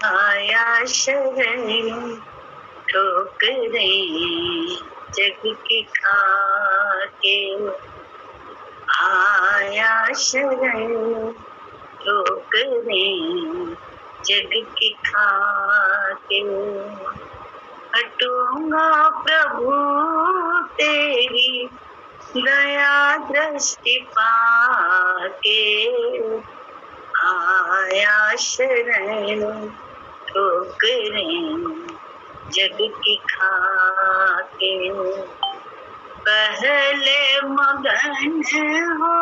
आया शरण ठोकरें जग की खाके, आया शरण ठोकरें जग की खाके। हटूंगा प्रभु तेरी दया दृष्टि पाके, आया शरण ठोकरें जग की खाके। पहले मगन हो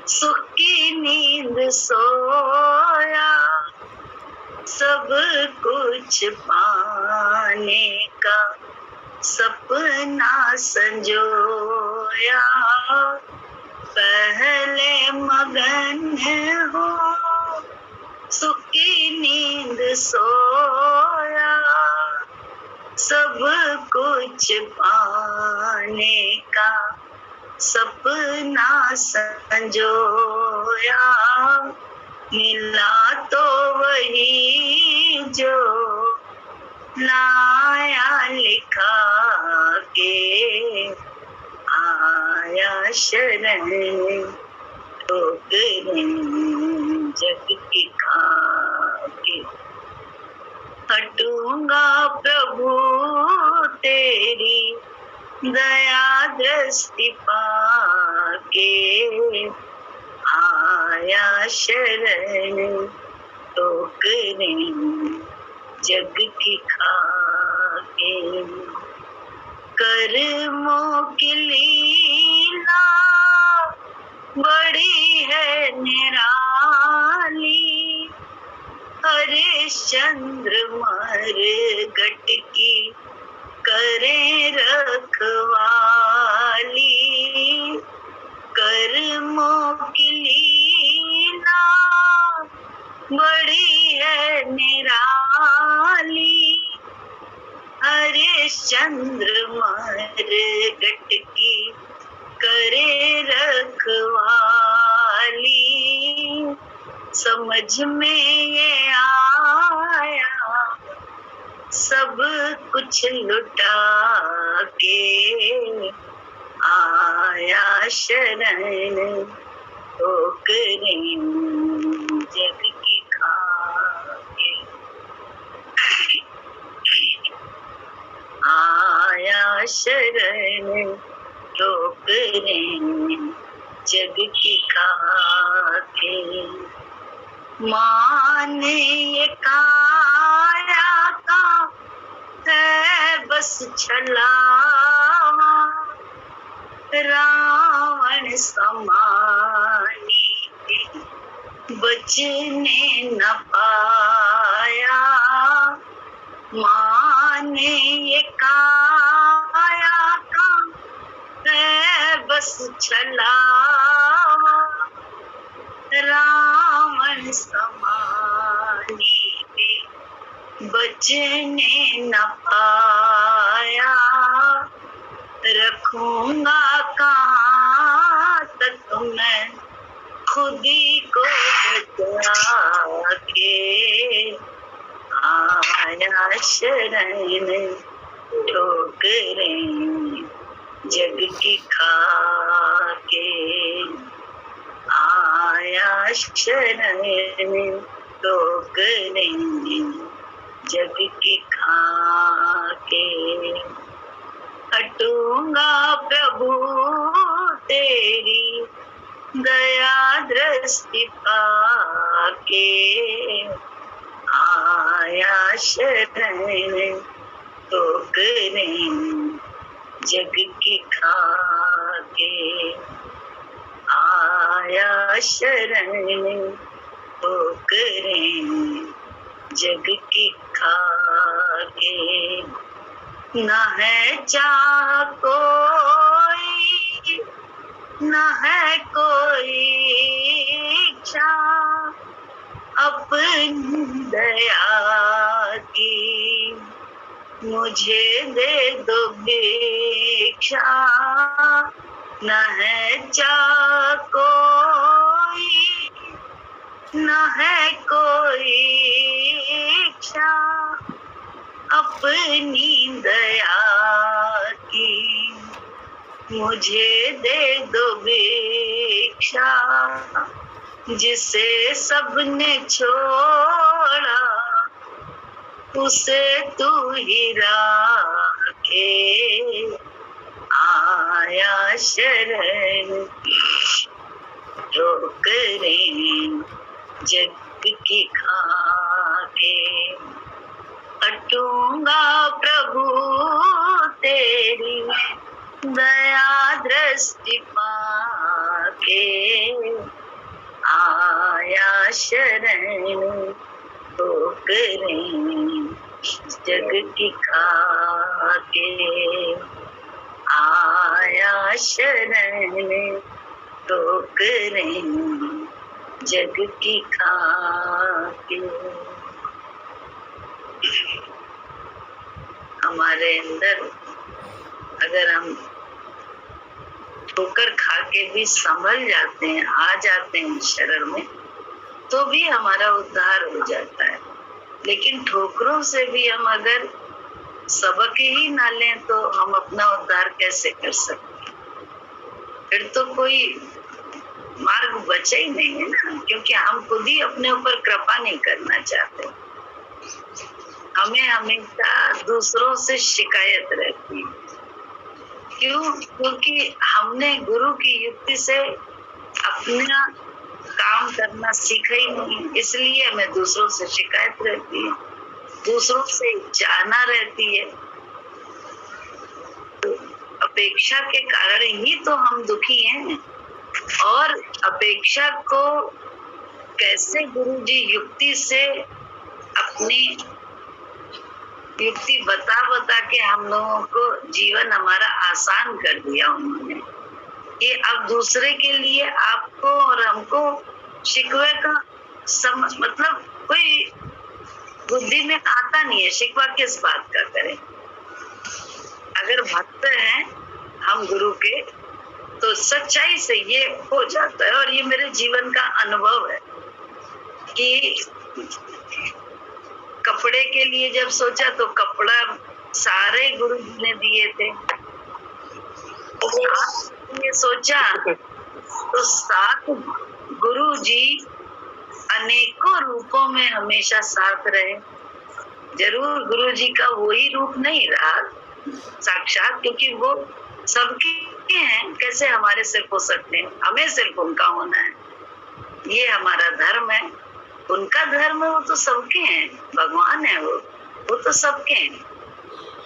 सुख की नींद सोया, सब कुछ पाने का सपना संजोया। पहले मगन हो सुख की नींद सोया, सब कुछ पाने का सपना संजोया। मिला तो वही जो लाया लिखा के, आया शरण ठोकरें जग की खाके। हटूंगा प्रभु तेरी दया दृष्टि पाके, आया शरण ठोकरें जग की खाके। कर्मों की लीला बड़ी है निराली, हरिश्चंद्र मरघट की करे रखवाली। कर्मों की लीला बड़ी है निराली, हरिश्चंद्र मरघट की करे रखवाली। समझ में ये आया सब कुछ लुटा के, आया शरण ठोकरें जग की खाके। आया शरण ठोकरें जग की खाके। माने ये काया का है बस छलावा, रावण समानी बचने न पाया। माने ये काया का है बस छलावा, रावण समानी बचने न पाया। रखूंगा कहाँ तक मैं खुदी को बचा के, आया शरण ठोकरें जग की खाके। आया शरण ठोकरें जग की खाके। हटूंगा प्रभु तेरी दया दृष्टि पाके, आया शरण ठोकरें जग की खाके। आया शरण ठोकरें जग की खाके। न है चाह कोई, न है कोई इच्छा, अपनी दया की मुझे दे दो भिक्षा। न है चाह कोई, न है कोई इच्छा अपनी दया की, मुझे दे दो भिक्षा जिसे सबने छोड़ा, उसे तू ही राखे, आया शरण ठोकरें जग की खाके, अटूंगा प्रभु तेरी दया दृष्टि पाके, आया शरण ठोकरें जग की खाके, आया शरण ठोकरें जग की खाके। हमारे अंदर अगर हम ठोकर खा के भी संभल जाते हैं, आ जाते हैं शरण में, तो भी हमारा उद्धार हो जाता है। लेकिन ठोकरों से भी हम अगर सबक ही ना लें तो हम अपना उद्धार कैसे कर सकते? फिर तो कोई मार्ग बचा ही नहीं है ना, क्योंकि हम खुद ही अपने ऊपर कृपा नहीं करना चाहते। हमें हमेशा दूसरों से शिकायत रहती है। क्यों? क्योंकि हमने गुरु की युक्ति से अपना काम करना सीखा ही नहीं, इसलिए हमें दूसरों से शिकायत रहती है, दूसरों से चाहना रहती है। तो अपेक्षा के कारण ही तो हम दुखी हैं। और अपेक्षा को कैसे गुरुजी युक्ति से अपनी युक्ति बता बता के हम लोगों को जीवन हमारा आसान कर दिया उन्होंने। ये अब दूसरे के लिए आपको और हमको शिकवे का मतलब कोई बुद्धि में आता नहीं है। शिकवा किस बात का करें? अगर भक्त हैं हम गुरु के तो सच्चाई से ये हो जाता है। और ये मेरे जीवन का अनुभव है कि कपड़े के लिए जब सोचा तो कपड़ा सारे गुरु जी ने दिए थे। ये सोचा तो साथ गुरु जी अनेकों रूपों में हमेशा साथ रहे। जरूर गुरु जी का वही रूप नहीं रहा साक्षात, क्योंकि वो सबके हैं, कैसे हमारे सिर्फ हो सकते हैं? हमें सिर्फ उनका होना है, ये हमारा धर्म है। उनका धर्म है, वो तो सबके हैं, भगवान है वो तो सबके हैं।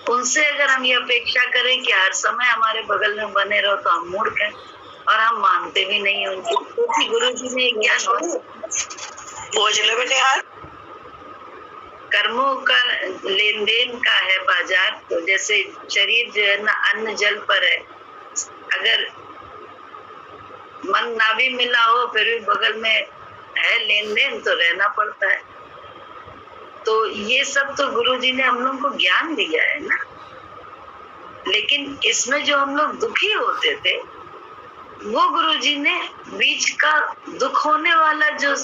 उनसे अगर हम ये अपेक्षा करें कि हर समय हमारे बगल में बने रहो तो हम मूर्ख हैं और हम मानते भी नहीं उनको, क्योंकि गुरु जी ने ज्ञान कर्मों का लेन देन का है बाजार। तो जैसे शरीर जो है ना अन्न जल पर है, अगर मन ना भी मिला हो फिर भी बगल में है लेन देन तो रहना पड़ता है। तो ये सब तो गुरुजी ने हम लोग को ज्ञान दिया है ना। लेकिन इसमें जो हम लोग दुखी होते थे वो गुरुजी ने बीच का दुख होने वाला जो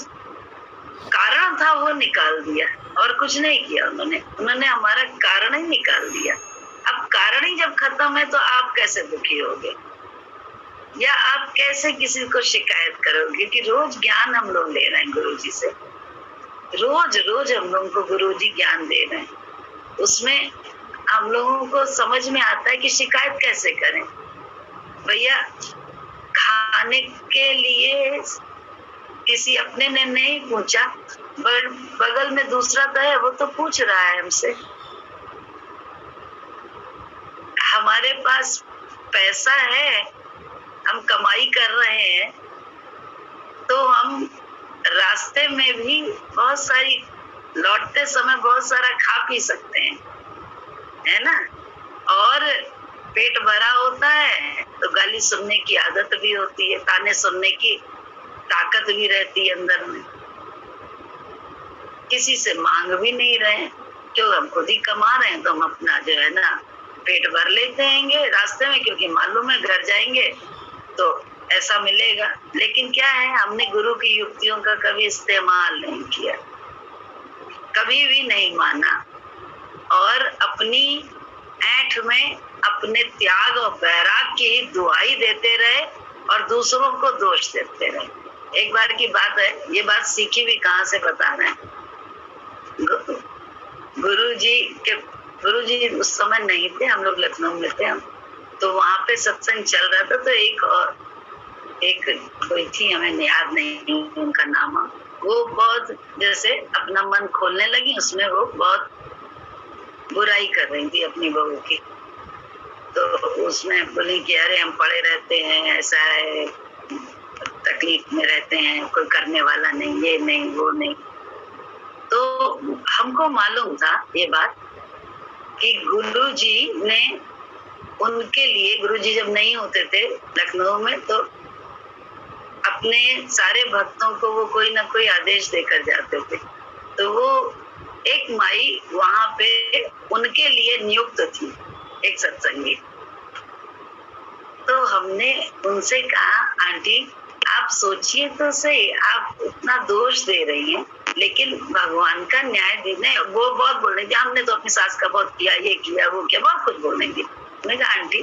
कारण था वो निकाल दिया और कुछ नहीं किया। उन्होंने हमारा कारण ही निकाल दिया। अब कारण ही जब खत्म है तो आप कैसे दुखी होगे या आप कैसे किसी को शिकायत करोगे? कि रोज ज्ञान हम लोग ले रहे हैं गुरुजी से, रोज हम लोगों को गुरुजी ज्ञान दे रहे हैं। उसमें हम लोगों को समझ में आता है कि शिकायत कैसे करें। भैया खाने के लिए किसी अपने ने नहीं पूछा, बगल में दूसरा तो है वो तो पूछ रहा है हमसे। हमारे पास पैसा है, हम कमाई कर रहे हैं, तो हम रास्ते में भी बहुत सारी लौटते समय बहुत सारा खा पी सकते हैं, है ना। और पेट भरा होता है तो गाली सुनने की आदत भी होती है, ताने सुनने की ताकत भी रहती है अंदर में। किसी से मांग भी नहीं रहे, क्यों? हम खुद ही कमा रहे हैं तो हम अपना जो है ना पेट भर लेते हैंगे रास्ते में, क्योंकि मालूम है घर जाएंगे तो ऐसा मिलेगा। लेकिन क्या है, हमने गुरु की युक्तियों का कभी इस्तेमाल नहीं किया, कभी भी नहीं माना, और अपनी ऐंठ में अपने त्याग और वैराग की ही दुहाई देते रहे और दूसरों को दोष देते रहे। एक बार की बात है, ये बात सीखी भी कहाँ से बता रहे हैं। गुरु जी उस समय नहीं थे, हम लोग लखनऊ में थे, तो वहां पे सत्संग चल रहा था। तो एक कोई थी, हमें याद नहीं उनका नाम, वो बहुत जैसे अपना मन खोलने लगी, उसमें वो बहुत बुराई कर रही थी अपनी बहू की। तो उसमें बोली कि अरे हम पड़े रहते हैं, ऐसा है, तकलीफ में रहते हैं, कोई करने वाला नहीं, ये नहीं वो नहीं। तो हमको मालूम था ये बात कि गुरु जी ने उनके लिए, गुरु जी जब नहीं होते थे लखनऊ में, तो अपने सारे भक्तों को वो कोई ना कोई आदेश देकर जाते थे। तो वो एक माई वहां पे उनके लिए नियुक्त थी, एक सत्संगी। तो हमने उनसे कहा, आंटी आप सोचिए तो सही, आप उतना दोष दे रही हैं, लेकिन भगवान का न्याय देने, वो बहुत बोलेंगे हमने तो अपनी सास का बहुत किया, ये किया वो किया, बहुत कुछ बोलेंगे। मैंने कहा आंटी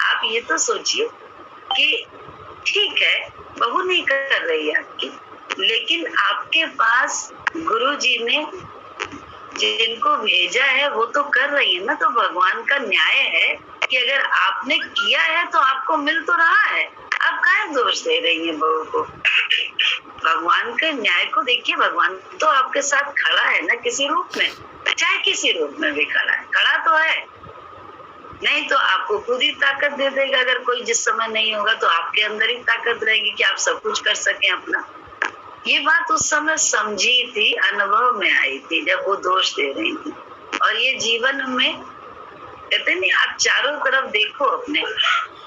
आप ये तो सोचिए कि ठीक है बहू नहीं कर रही है आपकी, लेकिन आपके पास गुरु जी ने जिनको भेजा है वो तो कर रही है ना। तो भगवान का न्याय है कि अगर आपने किया है तो आपको मिल तो रहा है, आप काहे दोष दे रही हैं बहू को। भगवान के न्याय को देखिए, भगवान तो आपके साथ खड़ा है ना किसी रूप में, चाहे किसी रूप में भी खड़ा है, खड़ा तो है, नहीं तो आपको खुद ही ताकत दे देगा। अगर कोई जिस समय नहीं होगा तो आपके अंदर ही ताकत रहेगी कि आप सब कुछ कर सकें अपना। ये बात उस समय समझी थी, अनुभव में आई थी जब वो दोष दे रही थी। और ये जीवन में कहते नहीं, आप चारों तरफ देखो अपने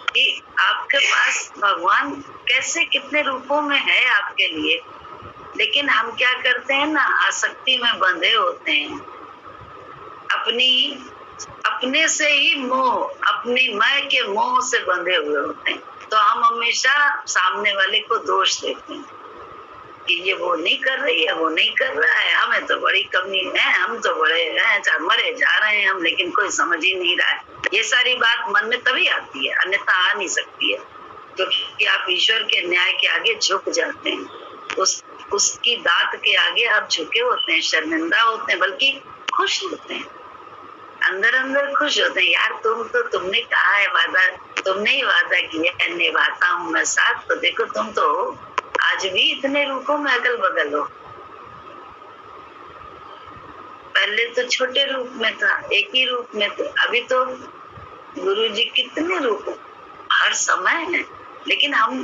कि आपके पास भगवान कैसे कितने रूपों में है आपके लिए, लेकिन हम क्या करते हैं ना, आसक्ति में बंधे होते हैं, अपने से ही मोह, अपनी मैं के मोह से बंधे हुए होते हैं। तो हम हमेशा सामने वाले को दोष देते हैं कि ये वो नहीं कर रही है, वो नहीं कर रहा है, हमें तो बड़ी कमी है, हम तो बड़े हैं, मरे जा रहे हैं हम, लेकिन कोई समझ ही नहीं रहा है। ये सारी बात मन में तभी आती है, अन्यथा आ नहीं सकती है, क्योंकि आप ईश्वर के न्याय के आगे झुक जाते हैं, उसकी दात के आगे आप झुके होते हैं, शर्मिंदा होते हैं, बल्कि खुश होते हैं, अंदर अंदर खुश होते हैं। यार तुमने कहा है वादा, तुमने ही वादा किया, निभाता हूँ मैं साथ, तो देखो तुम तो आज भी इतने रूपों में अगल बगल हो। पहले तो छोटे रूप में था, एक ही रूप में थे, अभी तो गुरु जी कितने रूप हर समय है। लेकिन हम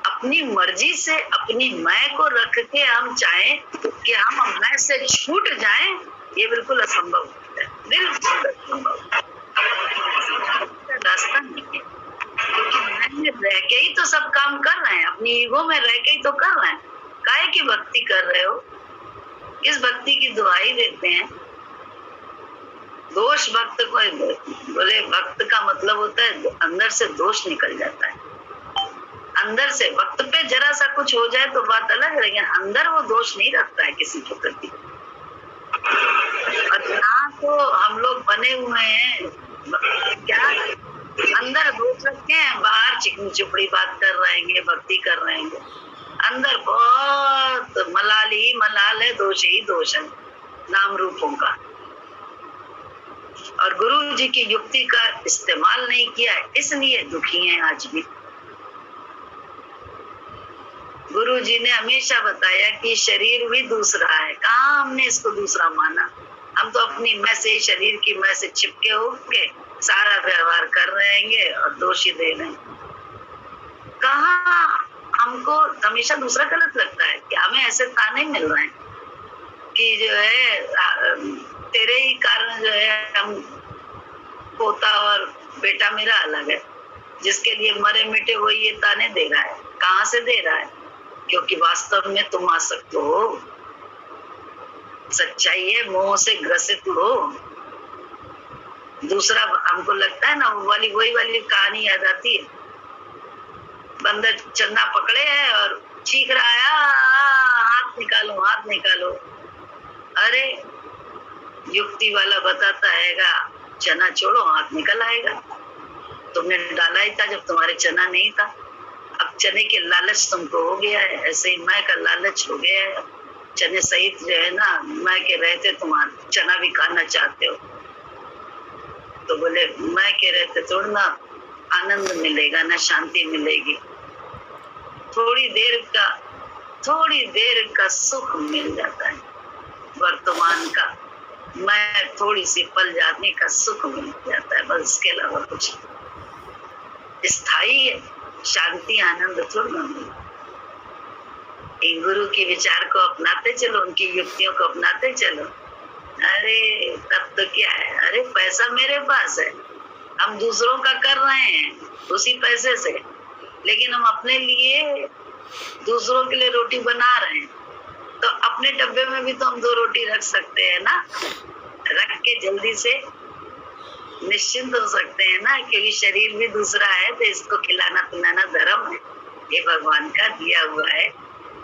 अपनी मर्जी से अपनी मैं को रख के हम चाहें कि हम मैं से छूट जाएं, ये बिल्कुल असंभव है, बिल्कुल असंभव रास्ता नहीं है। क्योंकि मैं रह के ही तो सब काम कर रहे हैं, अपनी ईगो में रह के ही तो कर रहे हैं। काहे की भक्ति कर रहे हो, किस भक्ति की दुहाई देते हैं। दोष भक्त को बोले, भक्त का मतलब होता है अंदर से दोष निकल जाता है। अंदर से वक्त पे जरा सा कुछ हो जाए तो बात अलग है, लेकिन अंदर वो दोष नहीं रखता है किसी के प्रति। और यहाँ तो हम लोग बने हुए हैं क्या, अंदर दोष रखते हैं, बाहर चिकनी चुपड़ी बात कर रहेंगे, भक्ति कर रहेंगे, अंदर बहुत मलाल ही मलाल है, दोष ही दोष है नाम रूपों का। और गुरु जी की युक्ति का इस्तेमाल नहीं किया, इसलिए दुखी हैं आज भी। गुरु जी ने हमेशा बताया कि शरीर भी दूसरा है, कहाँ हमने इसको दूसरा माना। हम तो अपनी मैं से, शरीर की मैं से चिपके होके सारा व्यवहार कर रहेंगे और दोषी दे रहे हैं। कहाँ हमको हमेशा दूसरा गलत लगता है कि हमें ऐसे ताने मिल रहे हैं कि जो है तेरे ही कारण जो है हम पोता और बेटा मेरा अलग है, जिसके लिए मरे मिटे वो ये ताने दे रहा है। कहाँ से दे रहा है, क्योंकि वास्तव में तुम आसक्त हो, सच्चाई है, मोह से ग्रसित हो। दूसरा हमको लगता है ना, वही वाली कहानी याद आती है, बंदर चन्ना पकड़े है और चीख रहा है, हाथ निकालो हाथ निकालो। अरे युक्ति वाला बताता हैगा चना छोड़ो हाथ निकल आएगा। तुमने डाला ही था जब तुम्हारे चना नहीं था, अब चने के लालच तुमको हो गया है, ऐसे ही मैं का लालच हो गया है। चने सहित जो है ना मैं के रहते तुम्हारा चना भी खाना चाहते हो। तो बोले मैं के रहते थोड़ा ना आनंद मिलेगा ना शांति मिलेगी, थोड़ी देर का सुख मिल जाता है वर्तमान का, मैं थोड़ी सी पल जाने का सुख मिल जाता है, बस इसके अलावा कुछ स्थायी शांति आनंद थोड़ा मिलता। गुरु के विचार को अपनाते चलो, उनकी युक्तियों को अपनाते चलो। अरे तब तो क्या है, अरे पैसा मेरे पास है, हम दूसरों का कर रहे हैं उसी पैसे से, लेकिन हम अपने लिए दूसरों के लिए रोटी बना रहे हैं, तो अपने डब्बे में भी तो हम 2 रोटी रख सकते हैं ना, रख के जल्दी से निश्चिंत हो सकते हैं ना, क्योंकि शरीर भी दूसरा है तो इसको खिलाना पिलाना धर्म है, ये भगवान का दिया हुआ है।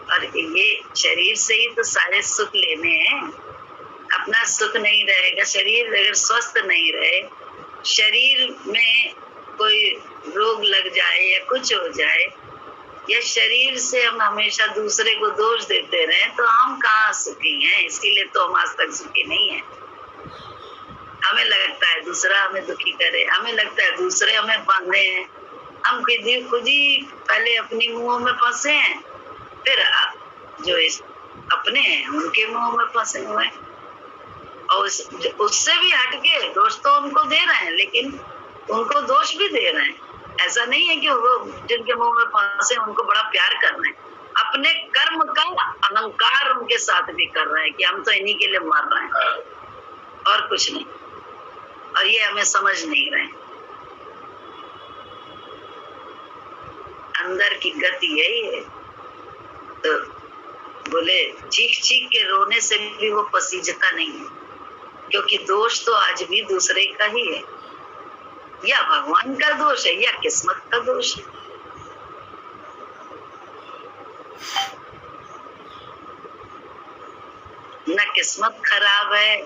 और ये शरीर से ही तो सारे सुख लेने हैं। अपना सुख नहीं रहेगा, शरीर अगर स्वस्थ नहीं रहे, शरीर में कोई रोग लग जाए या कुछ हो जाए, या शरीर से हम हमेशा दूसरे को दोष देते रहे, तो हम कहाँ सुखी हैं। इसीलिए तो हम आज तक सुखी नहीं है। हमें लगता है दूसरा हमें दुखी करे, हमें लगता है दूसरे हमें बांधे हैं, हम खुद ही पहले अपनी मुंह में फंसे हैं, फिर जो अपने हैं उनके मुंह में फंसे हुए हैं। और उससे भी हटके दोष तो उनको दे रहे हैं, लेकिन उनको दोष भी दे रहे हैं। ऐसा नहीं है कि वो जिनके मुंह में फंसे उनको बड़ा प्यार कर रहे हैं, अपने कर्म का अहंकार उनके साथ भी कर रहे हैं कि हम तो इन्हीं के लिए मर रहे हैं और कुछ नहीं, और ये हमें समझ नहीं रहे। अंदर की गति यही है। तो बोले चीख चीख के रोने से भी वो पसीजता नहीं है, क्योंकि दोष तो आज भी दूसरे का ही है, या भगवान का दोष है या किस्मत का दोष है। ना किस्मत खराब है,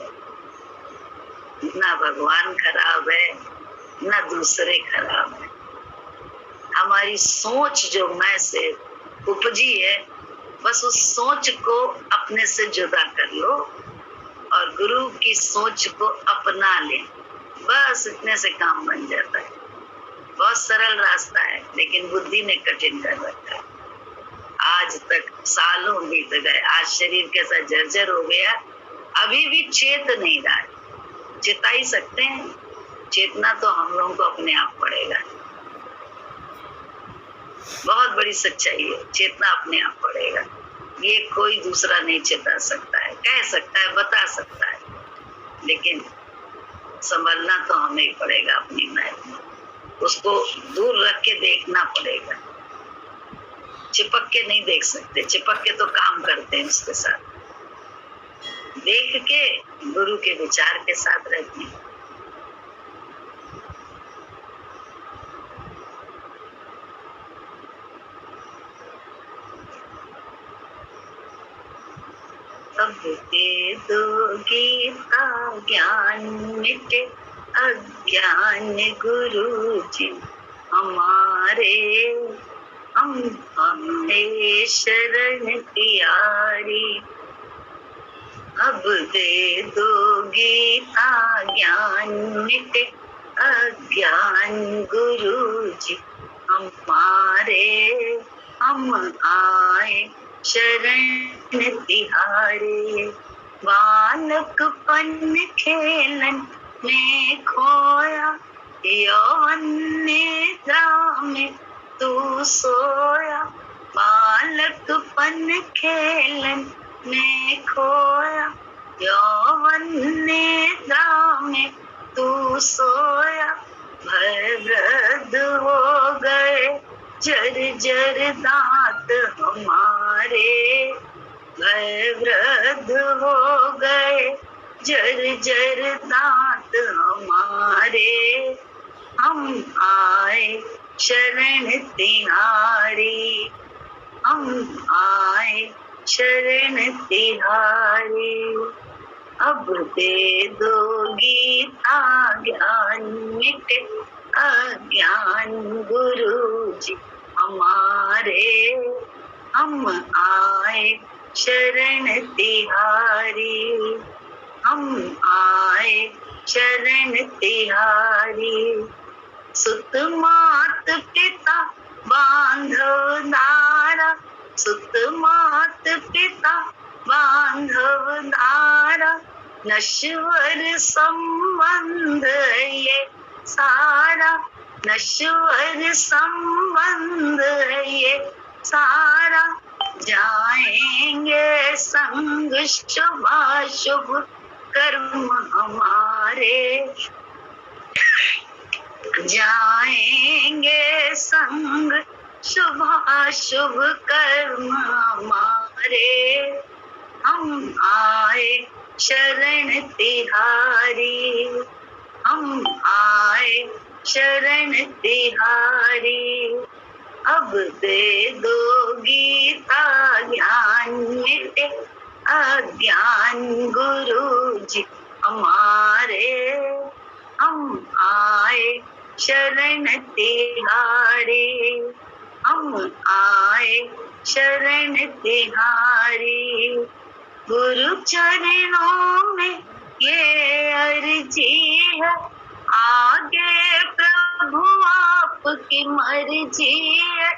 ना भगवान खराब है, ना दूसरे खराब है। हमारी सोच जो मैं से उपजी है, बस उस सोच को अपने से जुदा कर लो और गुरु की सोच को अपना ले, बस इतने से काम बन जाता है। बहुत सरल रास्ता है, लेकिन बुद्धि ने कठिन कर रखा है। आज तक सालों बीत गए, आज शरीर कैसा जर्जर हो गया, अभी भी चेत नहीं रहा है। चेता ही सकते हैं, चेतना तो हम लोगों को अपने आप पड़ेगा। बहुत बड़ी सच्चाई है, चेतना अपने आप पड़ेगा। ये कोई दूसरा नहीं चेता सकता है, कह सकता है, बता सकता है, लेकिन संभलना तो हमें ही पड़ेगा अपनी महत्व में। उसको दूर रख के देखना पड़ेगा, चिपक के नहीं देख सकते। चिपक के तो काम करते हैं उसके साथ, देख के गुरु के विचार के साथ रहते हैं। अब दे दो गीता ज्ञान मिटे अज्ञान गुरु जी हमारे, हम हमें शरण प्यारी। अब दे दो गीता ज्ञान मिटे अज्ञान गुरु जी हमारे, हम आए शरण तिहारे। बालकपन खेलन में खोया, यौवन निद्रा में तू सोया। बालकपन खेलन में खोया, यौवन निद्रा में तू सोया। भय वृद्ध हो गए जर्जर दांत हमारे, भय वृद्ध हो गए जर्जर दांत हमारे। हम आए शरण तिहारी, हम आए शरण तिहारी। अब दे दो गीता ज्ञान मिटे अज्ञान गुरुजी हमारे, हम आए शरण तिहारी, हम आए शरण तिहारी। सुत मात पिता बांधव दारा, सुत मात पिता बांधव दारा, नश्वर संबंध ये सारा, नश्वर संबंध ये सारा। जाएंगे संग शुभाशुभ कर्म हमारे, जाएंगे संग शुभाशुभ कर्म हमारे। हम आए शरण तिहारी, हम आए शरण तिहारी। अब दे दो गीता ज्ञान मिटे अज्ञान गुरुजी हमारे, हम आए शरण तिहारी, हम आए शरण तिहारी। गुरु चरणों में ये अर्जी है, आगे प्रभु आपकी मर्जी है।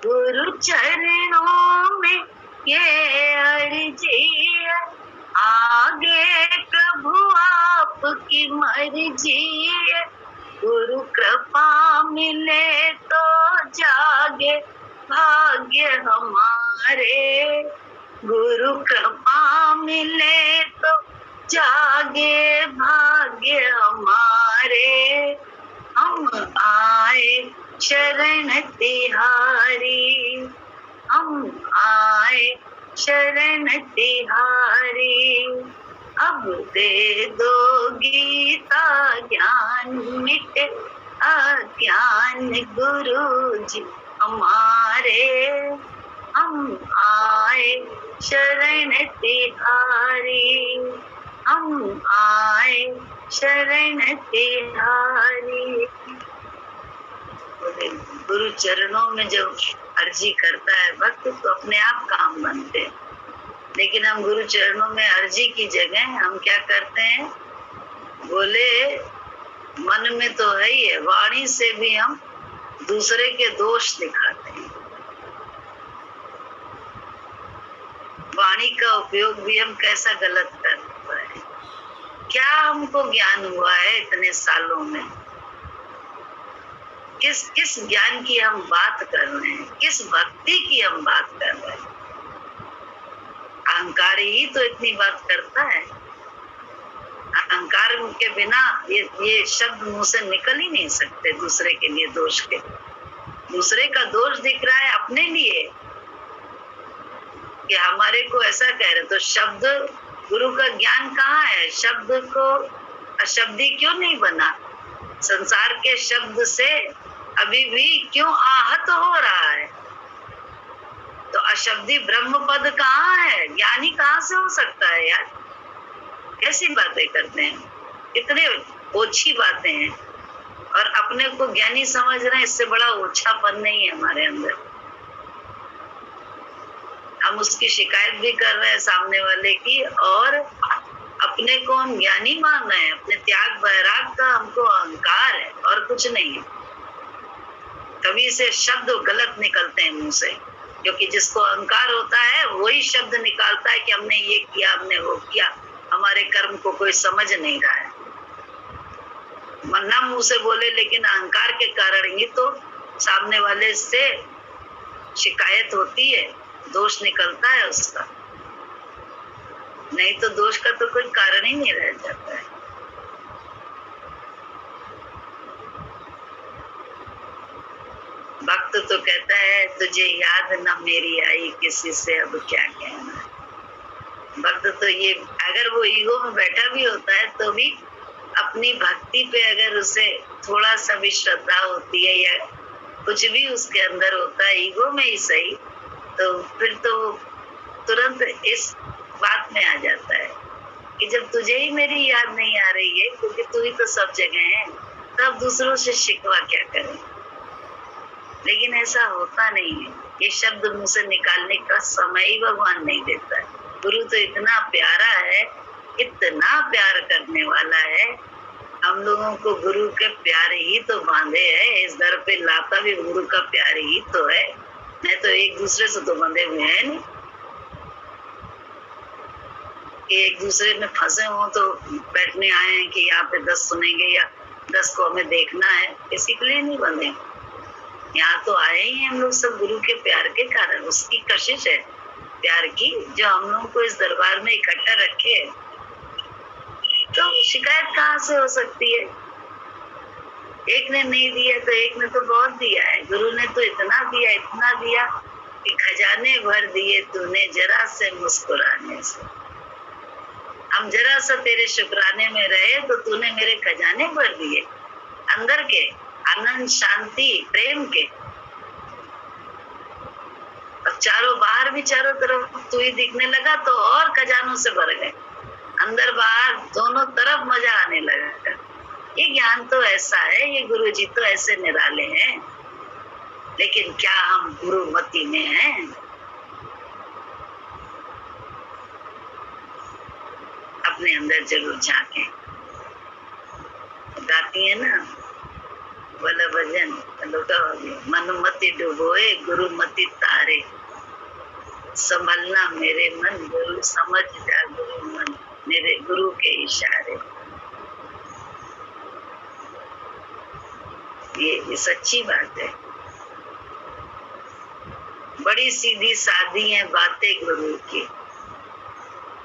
गुरु चरणों में ये अर्जी है, आगे प्रभु आपकी मर्जी है। गुरु कृपा मिले तो जागे भाग्य हमारे, गुरु कृपा मिले तो जागे भाग्य हमारे। हम आए शरण तिहारी, हम आए शरण तिहारी। अब दे दो गीता ज्ञान मिटे अज्ञान गुरुजी हमारे, हम आए शरण तिहारी, हम आए शरण तिहारी। गुरु चरणों में जब अर्जी करता है भक्त तो अपने आप काम बनते हैं, लेकिन हम गुरु चरणों में अर्जी की जगह हम क्या करते हैं, बोले मन में तो है ही है, वाणी से भी हम दूसरे के दोष दिखाते हैं। वाणी का उपयोग भी हम कैसा गलत करते हैं। क्या हमको ज्ञान हुआ है इतने सालों में, किस ज्ञान की हम बात कर रहे हैं, किस भक्ति की हम बात कर रहे हैं। अहंकार ही तो इतनी बात करता है, अहंकार के बिना ये शब्द मुंह से निकल ही नहीं सकते। दूसरे के लिए दोष के, दूसरे का दोष दिख रहा है अपने लिए कि हमारे को ऐसा कह रहे, तो शब्द गुरु का ज्ञान कहाँ है? शब्द को अशब्दी क्यों नहीं बना? संसार के शब्द से अभी भी क्यों आहत हो रहा है? तो अशब्दी ब्रह्म पद कहाँ है? ज्ञानी कहाँ से हो सकता है यार? कैसी बातें करते हैं, इतने ओछी बातें हैं और अपने को ज्ञानी समझ रहे हैं। इससे बड़ा ओछापन नहीं है हमारे अंदर। हम उसकी शिकायत भी कर रहे हैं सामने वाले की, और अपने को हम ज्ञानी मान रहे हैं। अपने त्याग वैराग का हमको अहंकार है और कुछ नहीं है। कभी से शब्द गलत निकलते हैं मुंह से, क्योंकि जिसको अहंकार होता है वही शब्द निकालता है कि हमने ये किया, हमने वो किया। हमारे कर्म को कोई समझ नहीं रहा है। मन्ना मुंह से बोले, लेकिन अहंकार के कारण ही तो सामने वाले से शिकायत होती है, दोष निकलता है उसका। नहीं तो दोष का तो कोई कारण ही नहीं रह जाता है। भक्त तो कहता है तुझे याद न मेरी आई, किसी से अब क्या कहना। भक्त तो ये, अगर वो ईगो में बैठा भी होता है तो भी अपनी भक्ति पे अगर उसे थोड़ा सा भी श्रद्धा होती है या कुछ भी उसके अंदर होता है, ईगो में ही सही, तो फिर तो तुरंत इस बात में आ जाता है कि जब तुझे ही मेरी याद नहीं आ रही है, क्योंकि तू ही तो सब जगह है, तब दूसरों से शिकवा क्या करें। लेकिन ऐसा होता नहीं है, ये शब्द मुंह से निकालने का समय ही भगवान नहीं देता है। गुरु तो इतना प्यारा है, इतना प्यार करने वाला है, हम लोगों को गुरु के प्यार ही तो बांधे है, इस दर पे लाता भी गुरु का प्यार ही तो है, नहीं तो एक दूसरे से तो बंधे हुए हैं नहीं। एक दूसरे में फंसे हो तो बैठने आए हैं कि यहाँ पे 10 सुनेंगे या 10 को हमें देखना है, इसी के लिए नहीं बंधे। यहाँ तो आए ही हम लोग सब गुरु के प्यार के कारण, उसकी कशिश है प्यार की, जो हम लोगों को इस दरबार में इकट्ठा रखे है। तो शिकायत कहाँ से हो सकती है? एक ने नहीं दिया तो एक ने तो बहुत दिया है। गुरु ने तो इतना दिया कि खजाने भर दिए तूने जरा से मुस्कुराने से। हम जरा सा तेरे शुक्राने में रहे तो तूने मेरे खजाने भर दिए, अंदर के आनंद, शांति, प्रेम के। अब चारों बाहर भी चारों तरफ तू ही दिखने लगा तो और खजानों से भर गए, अंदर बाहर दोनों तरफ मजा आने लगा। ये ज्ञान तो ऐसा है, ये गुरु जी तो ऐसे निराले हैं। लेकिन क्या हम गुरुमति में हैं? अपने अंदर जरूर झांके। गाती है ना वाला भजन, मनुमति डुबोए गुरुमति तारे, संभलना मेरे मन गुरु समझ जा गुरु मन मेरे गुरु के इशारे। ये सच्ची बात है। बड़ी सीधी सादी है बातें गुरु की,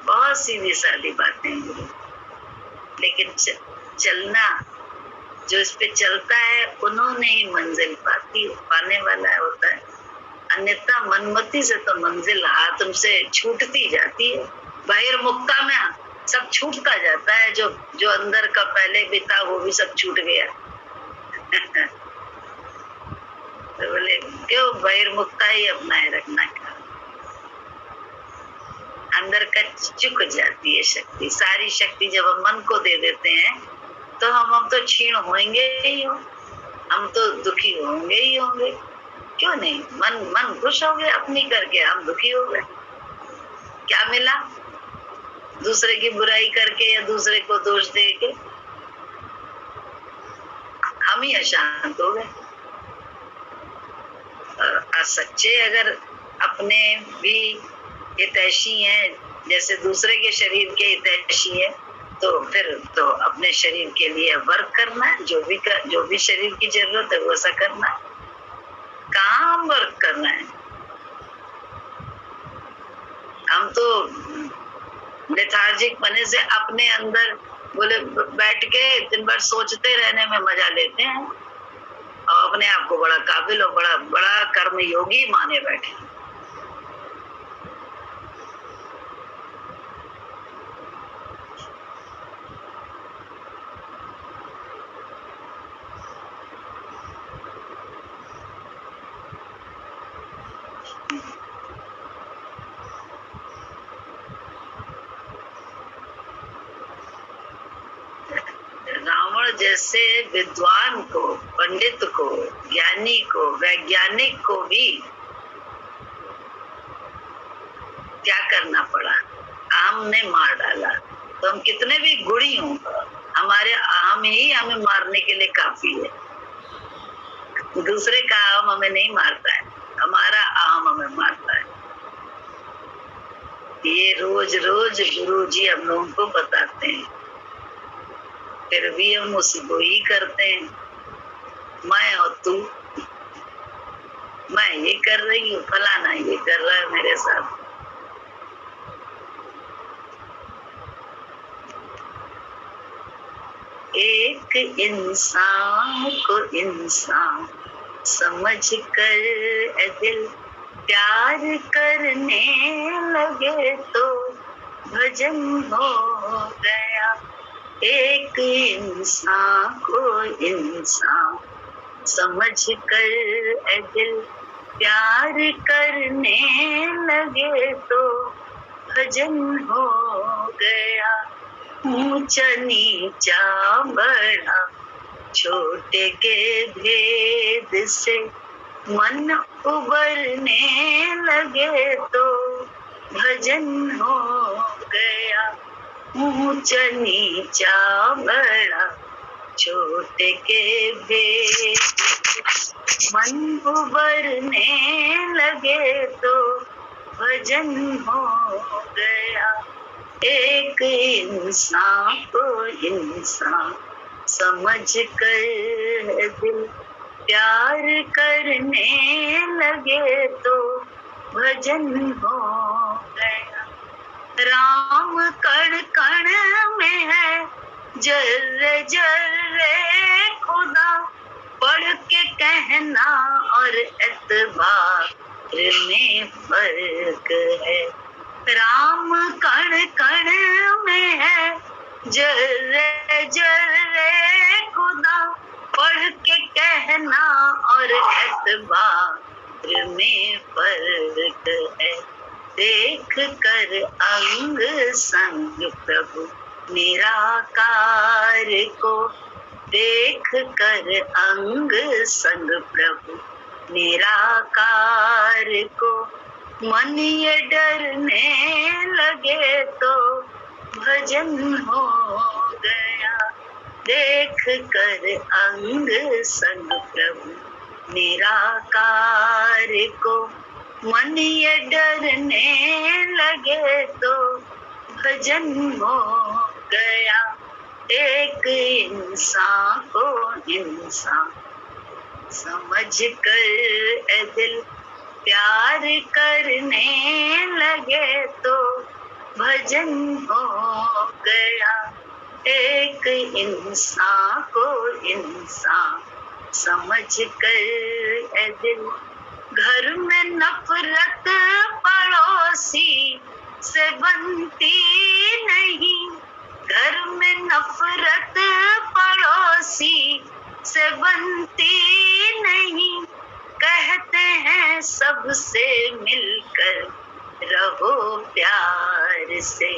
बहुत सीधी सादी बातें गुरु, लेकिन चलना जो इस पे चलता है उन्होंने ही मंजिल पाने वाला होता है। अन्यथा मनमति से तो मंजिल हाथ से छूटती जाती है। बहिर्मुखता में सब छूटता जाता है, जो अंदर का पहले भी था वो भी सब छूट गया। तो बोले क्यों बहिर्मुखता ही अपनाए रखना, का अंदर का चुक जाती है शक्ति। सारी शक्ति जब हम मन को दे देते हैं तो हम तो क्षीण होंगे ही हो, हम तो दुखी होंगे ही होंगे। क्यों नहीं? मन खुश हो गया अपनी करके, हम दुखी हो गए। क्या मिला? दूसरे की बुराई करके या दूसरे को दोष दे के हम ही अशांत हो गए। सच्चे अगर अपने भी हितैषी हैं, जैसे दूसरे के शरीर के हितैषी है, तो फिर तो अपने शरीर के लिए वर्क करना है, जो भी शरीर की जरूरत है वैसा करना है। कहाँ हम वर्क करना है? हम तो लेथार्जिक बने से अपने अंदर बोले बैठ के दिन भर सोचते रहने में मजा लेते हैं और अपने आप को बड़ा काबिल और बड़ा बड़ा कर्म योगी माने बैठे। रावण जैसे विद्वान को, पंडित को, ज्ञानी को, वैज्ञानिक को भी क्या करना पड़ा? अहम ने मार डाला। तो हम कितने भी गुणी हों, हमारे अहम ही हमें मारने के लिए काफी है। दूसरे का अहम हमें नहीं मारता है, हमारा अहम हमें मारता है। ये रोज रोज गुरु जी हम लोगों को बताते हैं, फिर भी हम उसको ही करते हैं। मैं और तू, मैं ये कर रही हूँ, फलाना ये कर रहा है मेरे साथ। एक इंसान को इंसान समझ कर दिल प्यार करने लगे तो भजन हो गया। एक इंसान को इंसान समझ कर ए दिल प्यार करने लगे तो भजन हो गया। ऊंचा नीचा बड़ा छोटे के भेद से मन उबरने लगे तो भजन हो गया। ऊंचा नीचा बड़ा छोटे के भेद मन उबरने लगे तो भजन हो गया। एक इंसान को इंसान समझ कर दिल प्यार करने लगे तो भजन हो गया। राम कण कण में है जर्रे जर्रे खुदा, पढ़ के कहना और एतबार में फर्क है। राम कण कण में है जर्रे जर्रे खुदा, पढ़ के कहना और एतबार में फर्क है। देख कर अंग संग प्रभु निराकार को, देख कर अंग संग प्रभु निराकार को, मन ये डरने लगे तो भजन हो गया। देख कर अंग संग प्रभु निराकार को, मन ये डरने लगे तो भजन हो गया। एक इंसान को इंसान समझ कर ए दिल प्यार करने लगे तो भजन हो गया। एक इंसान को इंसान समझ कर ए दिल, घर में नफरत पड़ोसी से बनती नहीं, घर में नफरत पड़ोसी से बनती नहीं, कहते हैं सबसे मिलकर रहो प्यार से।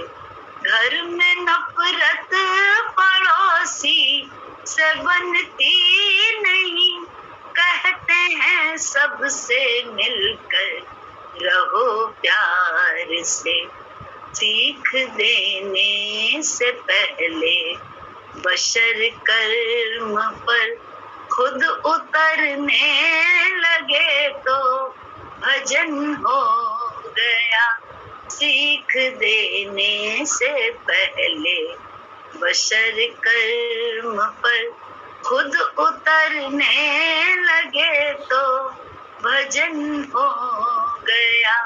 घर में नफरत पड़ोसी से बनती नहीं, कहते हैं सबसे मिलकर रहो प्यार से। सीख देने से पहले बशर कर्म पर खुद उतरने लगे तो भजन हो गया। सीख देने से पहले बशर कर्म पर खुद उतरने लगे तो भजन हो गया।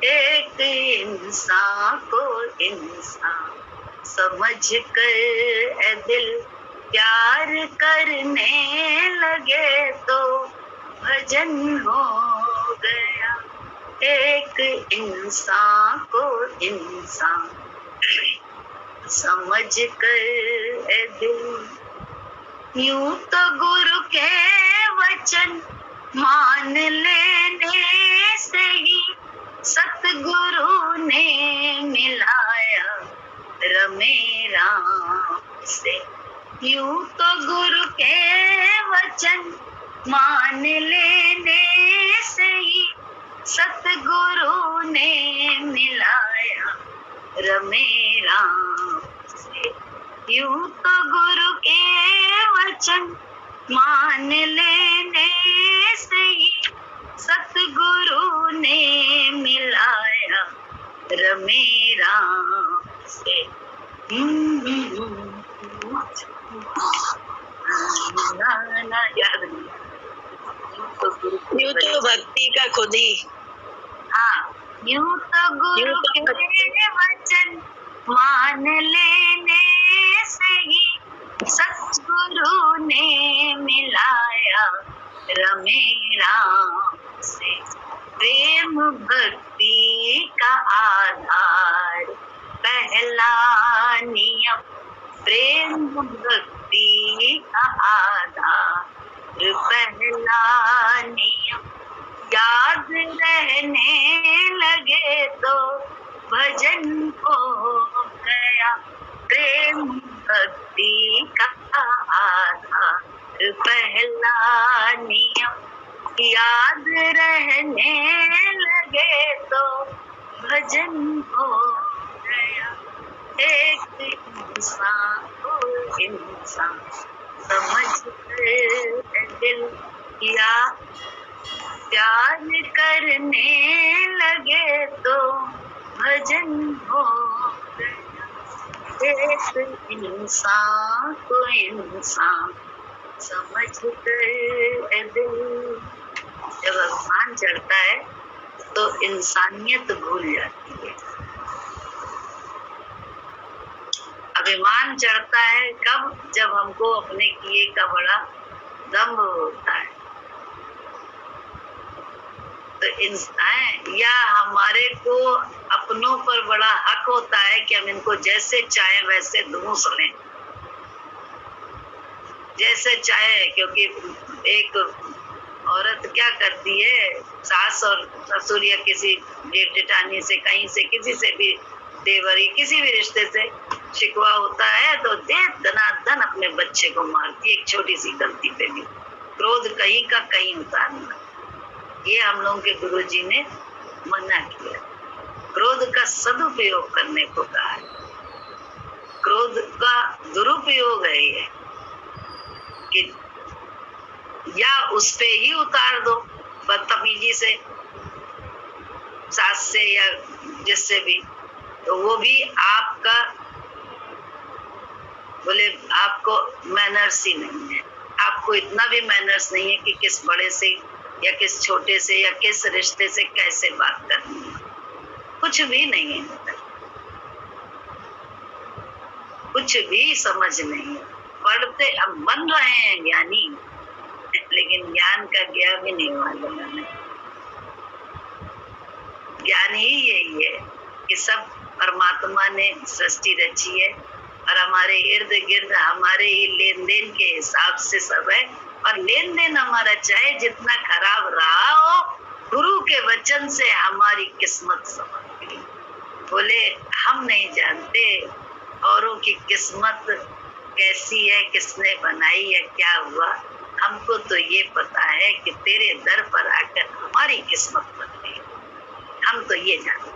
एक इंसान को इंसान समझ कर ए दिल प्यार करने लगे तो भजन हो गया। एक इंसान को इंसान समझ कर ए दिल, यूं तो गुरु के वचन मान लेने से ही सतगुरु ने मिलाया रमे राम से। यूं तो गुरु के वचन मान लेने से ही सतगुरु ने मिलाया रमे राम से। यूं तो गुरु के वचन मान लेने से ही सतगुरु ने मिलाया रमे राम से। याद नहीं, यूं तो भक्ति का खुद ही। हाँ, यूं तो गुरु के वचन मान लेने से ही सतगुरु ने मिलाया रमे राम से। प्रेम भक्ति का आधार पहला नियम, प्रेम भक्ति का आधार पहला नियम याद रहने लगे तो भजन हो गया। प्रेम भक्ति का आधार पहला नियम याद रहने लगे तो भजन हो गया। एक इंसान को इंसान समझ दिल किया, प्यार करने लगे तो भजन हो गया। एक इंसान को इंसान समझ कर दिल। जब अभिमान चढ़ता है तो इंसानियत भूल जाती है। अभिमान चढ़ता है कब? जब हमको अपने किए का बड़ा दम्भ होता है। तो इंसान या हमारे को अपनों पर बड़ा हक होता है कि हम इनको जैसे चाहे वैसे धूस लें, जैसे चाहे। क्योंकि एक औरत क्या करती है, सास और ससुर या किसी जेठ जेठानी से, कहीं से, किसी से भी, देवरी, किसी भी रिश्ते से शिकवा होता है तो दे दनादन अपने बच्चे को मारती है, एक छोटी सी गलती पे भी। क्रोध कहीं का कहीं उतारना, ये हम लोगों के गुरुजी ने मना किया। क्रोध का सदुपयोग करने को कहा है। क्रोध का दुरुपयोग है ये कि या उस पे ही उतार दो बदतमीजी से, सास से या जिससे भी, तो वो भी आपका, बोले आपको मैनर्स ही नहीं है। आपको इतना भी मैनर्स नहीं है कि किस बड़े से या किस छोटे से या किस रिश्ते से कैसे बात करनी है, कुछ भी नहीं है, कुछ भी समझ नहीं है। पढ़ते अब बन रहे हैं ज्ञानी, लेकिन ज्ञान का ज्ञा भी नहीं मालूम है। ज्ञान ही यही है कि सब परमात्मा ने सृष्टि रची है और हमारे इर्द गिर्द हमारे ही लेन देन के हिसाब से सब है। और लेन देन हमारा चाहे जितना खराब रहा हो, गुरु के वचन से हमारी किस्मत संवर गई। बोले हम नहीं जानते औरों की किस्मत कैसी है, किसने बनाई है, क्या हुआ। हमको तो ये पता है कि तेरे दर पर आकर हमारी किस्मत बन गई। हम तो ये जानते,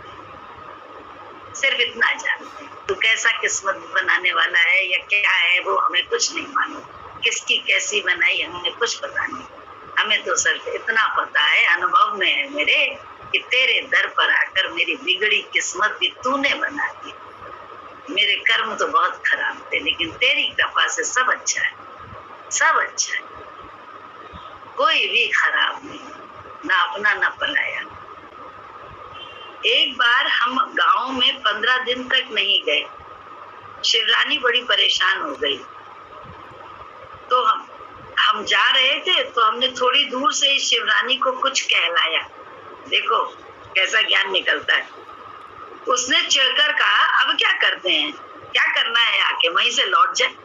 सिर्फ इतना जानते हैं। तू कैसा किस्मत बनाने वाला है या क्या है वो हमें कुछ नहीं मालूम। किसकी कैसी बनाई हमें कुछ पता नहीं। हमें तो सिर्फ इतना पता है, अनुभव में है मेरे, कि तेरे दर पर आकर मेरी बिगड़ी किस्मत भी तूने बना दी। मेरे कर्म तो बहुत खराब थे, लेकिन तेरी कृपा से सब अच्छा है, सब अच्छा है, कोई भी खराब नहीं, ना अपना ना पराया। एक बार हम गांव में 15 दिन तक नहीं गए। शिवरानी बड़ी परेशान हो गई। तो हम जा रहे थे तो हमने थोड़ी दूर से ही शिवरानी को कुछ कहलाया। देखो कैसा ज्ञान निकलता है। उसने चिढ़कर कहा, अब क्या करते हैं, क्या करना है, आके वहीं से लौट जाए।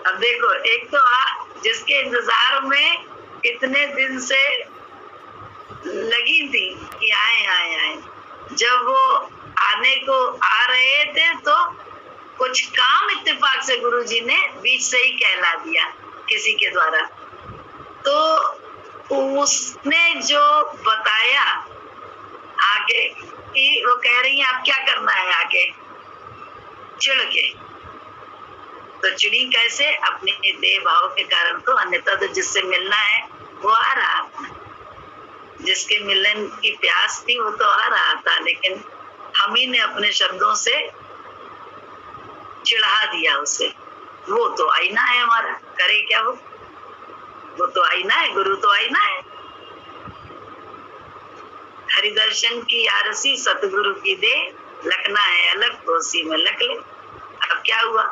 अब देखो, एक तो जिसके इंतजार में इतने दिन से लगी थी कि आए आए आए, जब वो आने को आ रहे थे तो कुछ काम इत्तेफाक से गुरुजी ने बीच से ही कहला दिया किसी के द्वारा। तो उसने जो बताया आगे कि वो कह रही है आप क्या करना है, आगे चिढ़ के। तो चिड़ी कैसे? अपने देह भाव के कारण। तो अन्यथा तो जिससे मिलना है वो आ रहा था, जिसके मिलन की प्यास थी वो तो आ रहा था, लेकिन हम ही ने अपने शब्दों से चिढ़ा दिया उसे। वो तो आईना है हमारा, करे क्या वो तो आईना है, गुरु तो आईना है। हरिदर्शन की आरसी सतगुरु की दे, लखना है अलग तो उसी में लख ले। अब क्या हुआ,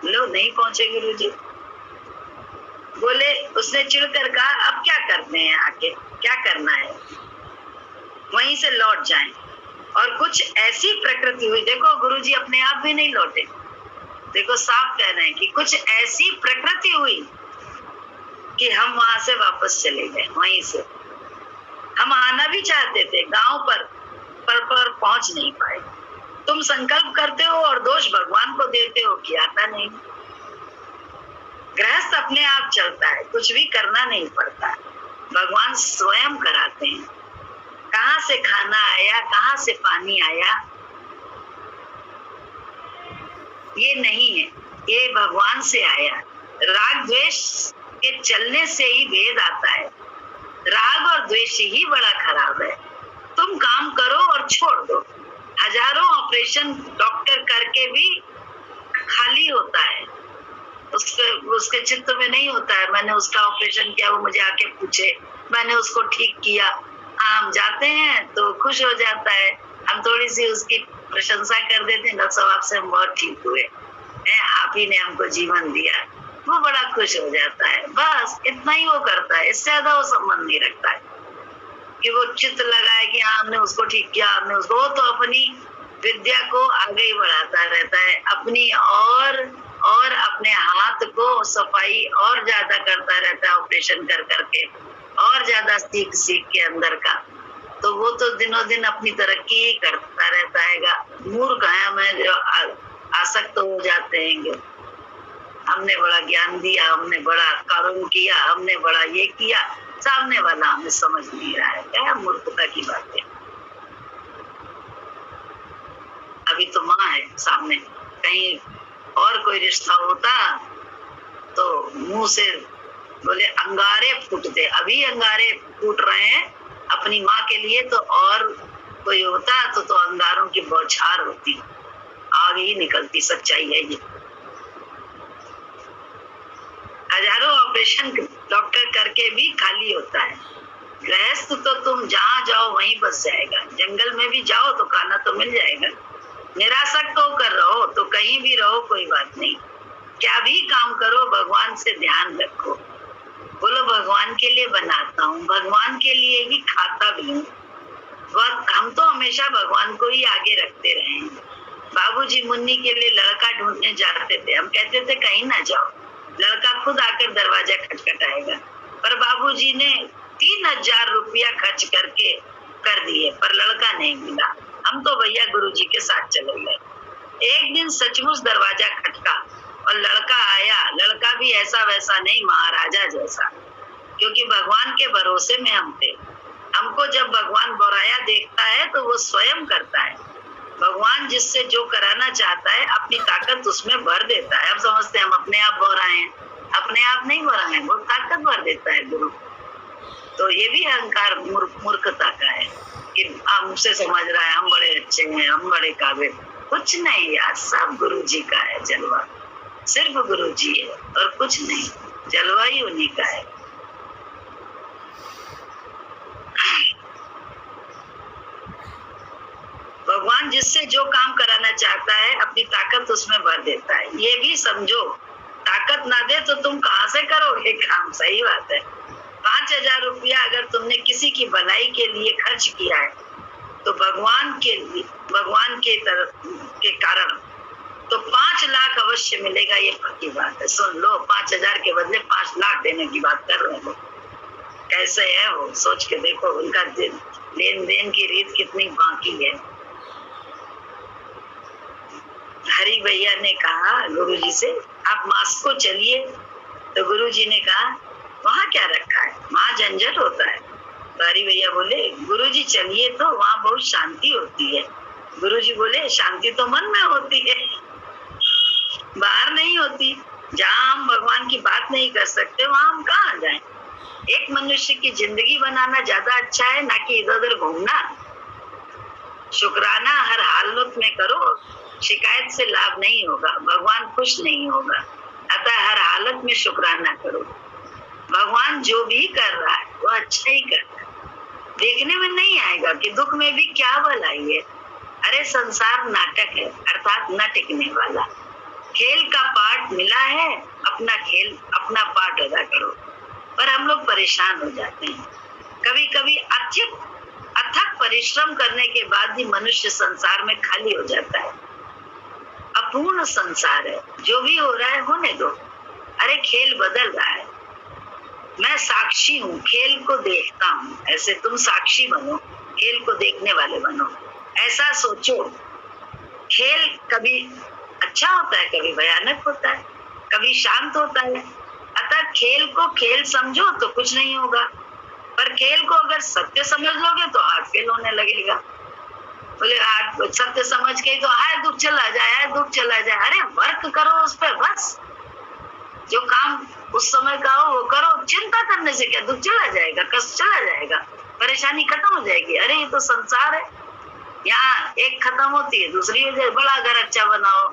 लो नहीं पहुंचे गुरुजी। बोले, उसने चिढ़कर कहा अब क्या करते हैं, आके क्या करना है, वहीं से लौट जाएं। और कुछ ऐसी प्रकृति हुई, देखो गुरुजी अपने आप भी नहीं लौटे, देखो साफ कह रहे हैं कि कुछ ऐसी प्रकृति हुई कि हम वहां से वापस चले गए। वहीं से हम आना भी चाहते थे गांव पर पहुंच नहीं पाए। तुम संकल्प करते हो और दोष भगवान को देते हो कि आता नहीं। गृहस्थ अपने आप चलता है, कुछ भी करना नहीं पड़ता, भगवान स्वयं कराते हैं। कहाँ से खाना आया, कहाँ से पानी आया, ये नहीं है, ये भगवान से आया। राग द्वेष के चलने से ही भेद आता है। राग और द्वेष ही बड़ा खराब है। तुम काम करो और छोड़ दो। हजारों ऑपरेशन डॉक्टर करके भी खाली होता है, उसके चित्त में नहीं होता है मैंने उसका ऑपरेशन किया, वो मुझे आके पूछे, मैंने उसको ठीक किया। हम जाते हैं तो खुश हो जाता है, हम थोड़ी सी उसकी प्रशंसा कर देते हैं, डॉक्टर साहब आपसे हम बहुत ठीक हुए हैं, आप ही ने हमको जीवन दिया, वो बड़ा खुश हो जाता है। बस इतना ही वो करता है, इससे ज्यादा वो संबंध नहीं रखता है कि वो चित्त लगाए कि हाँ हमने उसको ठीक किया, हमने उसको। वो तो अपनी विद्या को आगे ही बढ़ाता रहता है, अपनी और अपने हाथ को सफाई और ज्यादा करता रहता है, ऑपरेशन कर करके और ज्यादा सीख के अंदर का। तो वो तो दिनों दिन अपनी तरक्की ही करता रहता है। मूर्ख है हमें जो आसक्त हो जाते हैं, हमने बड़ा ज्ञान दिया, हमने बड़ा कानून किया, हमने बड़ा ये किया, सामने वाला हमें समझ नहीं रहा है। क्या मूर्खता की बात है। अभी तो माँ है सामने, कहीं और कोई रिश्ता होता तो मुंह से बोले अंगारे फूटते, अभी अंगारे फूट रहे हैं अपनी माँ के लिए, तो और कोई होता तो अंगारों की बौछार होती, आगे ही निकलती। सच्चाई है ये। हजारों ऑपरेशन डॉक्टर करके भी खाली होता है। गृहस्थ तो तुम जहाँ जाओ वहीं बस जाएगा, जंगल में भी जाओ तो खाना तो मिल जाएगा। निरासक्त होकर रहो तो कहीं भी रहो, कोई बात नहीं। क्या भी काम करो भगवान से ध्यान रखो। बोलो भगवान के लिए बनाता हूँ, भगवान के लिए ही खाता भी हूँ। हम तो हमेशा भगवान को ही आगे रखते रहे हैं। बाबूजी मुन्नी के लिए लड़का ढूंढने जाते थे, हम कहते थे कहीं ना जाओ, लड़का खुद आकर दरवाजा खटखटाएगा। पर बाबूजी ने 3000 रुपया खर्च करके कर दिए, पर लड़का नहीं मिला। हम तो भैया गुरुजी के साथ चले गए। एक दिन सचमुच दरवाजा खटका और लड़का आया। लड़का भी ऐसा वैसा नहीं, महाराजा जैसा, क्योंकि भगवान के भरोसे में हम थे। हमको जब भगवान बोराया देखता है तो वो स्वयं करता है। भगवान जिससे जो कराना चाहता है अपनी ताकत उसमें भर देता है। अब समझते हैं हम अपने आप बोराए हैं, अपने आप नहीं बोराए, वो ताकत भर देता है गुरु। तो ये भी अहंकार मूर्खता का है कि हमसे समझ रहा है हम बड़े अच्छे हैं, हम बड़े काबिल। कुछ नहीं यार, सब गुरु जी का है जलवा, सिर्फ गुरु जी है और कुछ नहीं, जलवा ही उन्हीं का है। भगवान जिससे जो काम कराना चाहता है अपनी ताकत उसमें भर देता है। ये भी समझो, ताकत ना दे तो तुम कहाँ से करोगे काम। सही बात है। 5000 रुपया अगर तुमने किसी की भलाई के लिए खर्च किया है तो भगवान के कारण तो 5 लाख अवश्य मिलेगा, ये पक्की बात है। सुन लो, 5000 के बदले 5 लाख देने की बात कर रहे हो। कैसे है वो, सोच के देखो, उनका लेन देन की रीत कितनी बाकी है। हरि भैया ने कहा गुरुजी से, आप मास्को चलिए, तो गुरुजी ने कहा वहाँ क्या रखा है, वहाँ झंझट होता है। तो हरि भैया बोले गुरुजी चलिए, तो वहाँ बहुत शांति होती है। गुरुजी बोले शांति तो मन में होती है, बाहर नहीं होती। जहाँ हम भगवान की बात नहीं कर सकते वहाँ हम कहाँ जाएं। एक मनुष्य की जिंदगी बनाना ज्यादा अच्छा है ना कि इधर उधर घूमना। शुक्राना हर हालत में करो, शिकायत से लाभ नहीं होगा, भगवान खुश नहीं होगा। अतः हर हालत में शुक्राना करो। भगवान जो भी कर रहा है वो अच्छा ही कर रहा है। देखने में नहीं आएगा कि दुख में भी क्या भलाई है। अरे संसार नाटक है, अर्थात न टिकने वाला। खेल का पार्ट मिला है, अपना खेल अपना पार्ट अदा करो। पर हम लोग परेशान हो जाते हैं। कभी कभी अथक परिश्रम करने के बाद भी मनुष्य संसार में खाली हो जाता है। अब अपूर्ण संसार है, जो भी हो रहा है होने दो। अरे खेल बदल रहा है, मैं साक्षी हूँ, खेल को देखता हूँ। ऐसे तुम साक्षी बनो, खेल को देखने वाले बनो, ऐसा सोचो। खेल कभी अच्छा होता है, कभी भयानक होता है, कभी शांत होता है। अतः खेल को खेल समझो तो कुछ नहीं होगा, पर खेल को अगर सत्य समझ लोगे तो हार्ट फेल होने लगेगा। बोले हार्ट सत्य समझ के तो हाय दुख चला जाए, हाय दुख चला जाए। अरे वर्क करो उस पर, बस जो काम उस समय का हो वो करो। चिंता करने से क्या, दुख चला जाएगा, कष्ट चला जाएगा, परेशानी खत्म हो जाएगी। अरे ये तो संसार है, यहाँ एक खत्म होती है दूसरी हो जाए। बड़ा घर अच्छा बनाओ,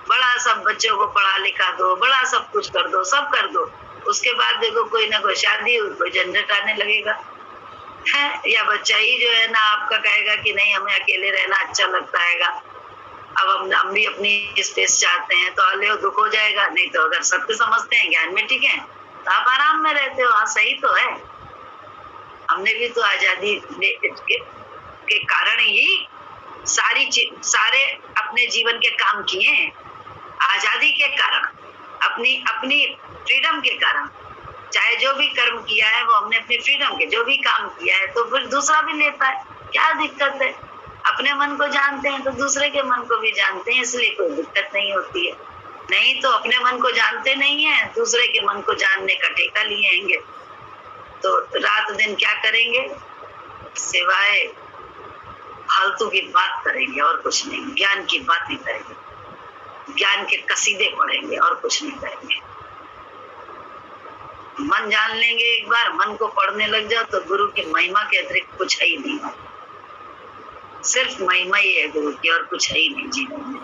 बड़ा सब बच्चों को पढ़ा लिखा दो, बड़ा सब कुछ कर दो, सब कर दो, उसके बाद देखो कोई ना कोई शादी, कोई झंझट आने लगेगा है। या बच्चा ही जो है ना आपका कहेगा कि नहीं हमें अकेले रहना अच्छा लगता है, अब हम भी अपनी स्पेस चाहते हैं, तो अले दुख हो जाएगा। नहीं तो अगर सत्य समझते हैं, ज्ञान में ठीक है, तो आप आराम में रहते हो। हाँ सही तो है, हमने भी तो आजादी के कारण ही सारे अपने जीवन के काम किए हैं। आजादी के कारण, अपनी फ्रीडम के कारण, चाहे जो भी कर्म किया है वो हमने अपनी फ्रीडम के, जो भी काम किया है तो फिर दूसरा भी लेता है, क्या दिक्कत है। अपने मन को जानते हैं तो दूसरे के मन को भी जानते हैं, इसलिए कोई दिक्कत नहीं होती है। नहीं तो अपने मन को जानते नहीं है, दूसरे के मन को जानने का ठेका लिए आएंगे, तो रात दिन क्या करेंगे, सिवाय फालतू की बात करेंगे और कुछ नहीं। ज्ञान की बात नहीं करेंगे, ज्ञान के कसीदे पढ़ेंगे और कुछ नहीं करेंगे। मन जान लेंगे एक बार, मन को पढ़ने लग जाओ तो गुरु की महिमा के अतिरिक्त कुछ है ही नहीं है। सिर्फ महिमा ही है गुरु की, और कुछ है ही नहीं जीवन में।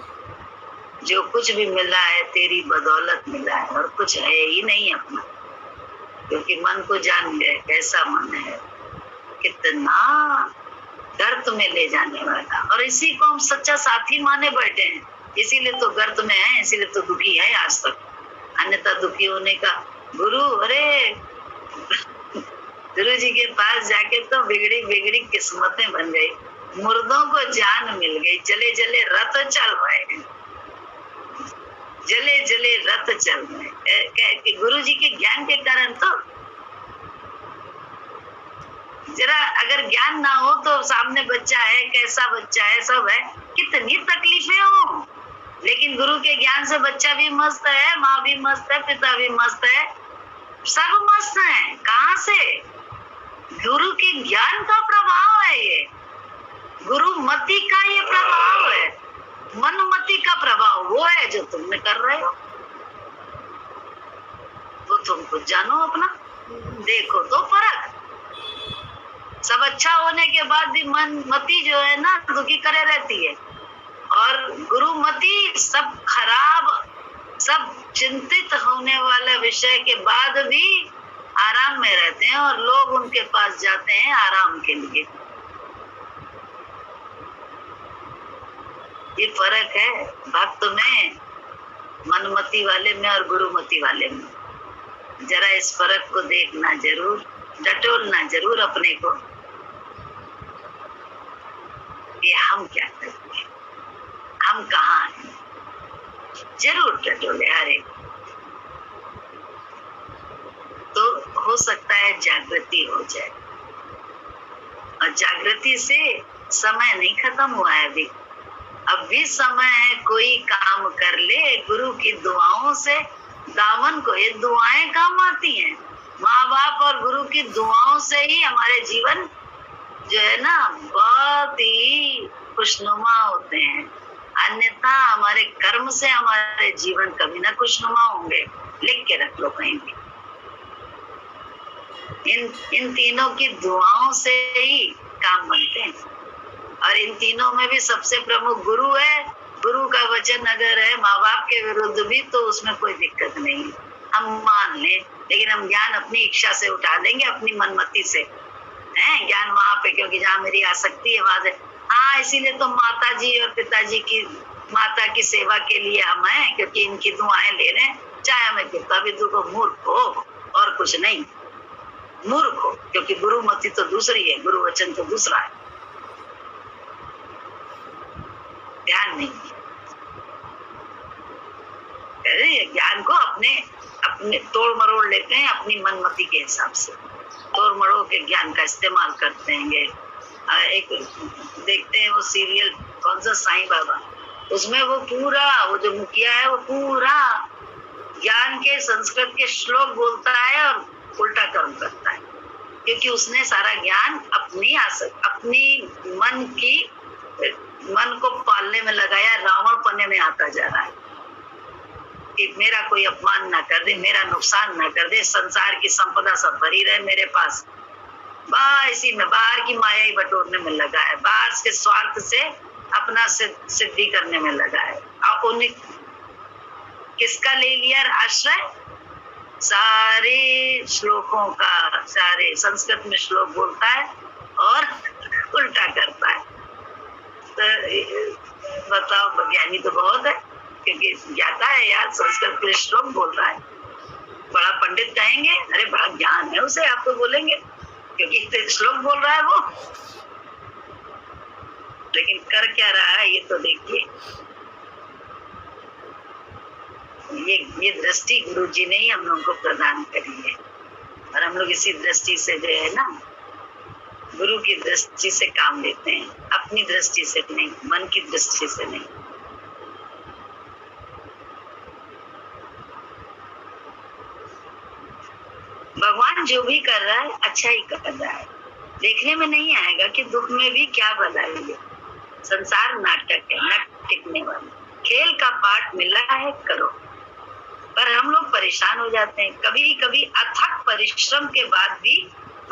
जो कुछ भी मिला है तेरी बदौलत मिला है, और कुछ है ही नहीं अपना, क्योंकि मन को जान गए कैसा मन है, कितना गर्त में ले जाने वाला। और इसी को हम सच्चा साथी माने बैठे हैं, इसीलिए तो गर्त में है, इसीलिए तो दुखी है आज तक। अन्यथा दुखी होने का गुरु, अरे गुरु जी के पास जाके तो बिगड़ी बिगड़ी किस्मतें बन गई, मुर्दों को जान मिल गई, जले जले रथ चल रहे, जले जले रथ चल रहे गुरु जी के ज्ञान के कारण। तो जरा अगर ज्ञान ना हो तो सामने बच्चा है, कैसा बच्चा है, सब है, कितनी तकलीफें हो, लेकिन गुरु के ज्ञान से बच्चा भी मस्त है, माँ भी मस्त है, पिता भी मस्त है, सब मस्त है। कहाँ से? गुरु के ज्ञान का प्रभाव है ये, गुरु मति का ये प्रभाव है, मनमति का प्रभाव वो है जो तुमने कर रहे हो। तो तुम कुछ जानो अपना, देखो तो फर्क। सब अच्छा होने के बाद भी मन मति जो है ना दुखी करे रहती है, और गुरुमति सब खराब, सब चिंतित होने वाले विषय के बाद भी आराम में रहते हैं, और लोग उनके पास जाते हैं आराम के लिए। ये फर्क है भक्त में, मनमति वाले में और गुरुमति वाले में। जरा इस फर्क को देखना जरूर, डटोलना जरूर अपने को, ये हम क्या करेंगे, हम कहाँ हैं, जरूर डटोले हर एक। तो हो सकता है जागृति हो जाए, और जागृति से समय नहीं खत्म हुआ है अभी, अब भी समय है, कोई काम कर ले गुरु की दुआओं से दामन को। ये दुआएं काम आती हैं, माँ बाप और गुरु की दुआओं से ही हमारे जीवन जो है ना बहुत ही खुशनुमा होते हैं, अन्यथा हमारे कर्म से हमारे जीवन कभी ना खुशनुमा होंगे। लिख के रख लो कहीं भी, इन तीनों की दुआओं से ही काम बनते हैं, और इन तीनों में भी सबसे प्रमुख गुरु है। गुरु का वचन अगर है माँ बाप के विरुद्ध भी, तो उसमें कोई दिक्कत नहीं, हम मान लें, लेकिन हम ज्ञान अपनी इच्छा से उठा देंगे, अपनी मनमति से है ज्ञान वहां पे, क्योंकि जहाँ मेरी आसक्ति है वहां से। हाँ, इसीलिए तो माता जी और पिताजी की, माता की सेवा के लिए हम हैं, क्योंकि इनकी दुआएं ले रहे हैं, चाहे हमें कितना भी दुख हो। मूर्ख हो और कुछ नहीं, मूर्ख हो, क्योंकि गुरुमति तो दूसरी है, गुरु वचन तो दूसरा है। ध्यान नहीं, अपने तोड़ मरोड़ लेते हैं अपनी मनमति के हिसाब से, तोड़ मरोड़ के ज्ञान का इस्तेमाल करते हैं। एक देखते हैं वो सीरियल कौन सा, साईं बाबा, उसमें वो पूरा वो जो मुखिया है वो पूरा ज्ञान के संस्कृत के श्लोक बोलता है और उल्टा कर्म करता है, क्योंकि उसने सारा ज्ञान अपनी मन को पालने में लगाया, रावण पने में आता जा रहा है कि मेरा कोई अपमान ना कर दे, मेरा नुकसान ना कर दे, संसार की संपदा सब भरी रहे मेरे पास। इसी में बाहर की माया ही बटोरने में लगा है, बाहर के स्वार्थ से अपना सिद्धि करने में लगा है। और उन्हें किसका ले लिया आश्रय? सारे श्लोकों का, सारे संस्कृत में श्लोक बोलता है और उल्टा करता है। तो बताओ, ज्ञानी तो बहुत है, क्योंकि जाता है यार, संस्कृत के श्लोक बोल रहा है। बड़ा पंडित कहेंगे अरे बड़ा ज्ञान है उसे, आप तो बोलेंगे क्योंकि श्लोक बोल रहा है वो, लेकिन कर क्या रहा है ये तो देखिए। ये दृष्टि गुरु जी ने ही हम लोगों को प्रदान करी है, और हम लोग इसी दृष्टि से जो है ना, गुरु की दृष्टि से काम लेते हैं, अपनी दृष्टि से नहीं, मन की दृष्टि से नहीं। भगवान जो भी कर रहा है अच्छा ही कर रहा है, देखने में नहीं आएगा कि दुख में भी क्या भलाई है। संसार नाटक है, न टिकने वाला, खेल का पाठ मिला है करो। पर हम लोग परेशान हो जाते हैं, कभी कभी अथक परिश्रम के बाद भी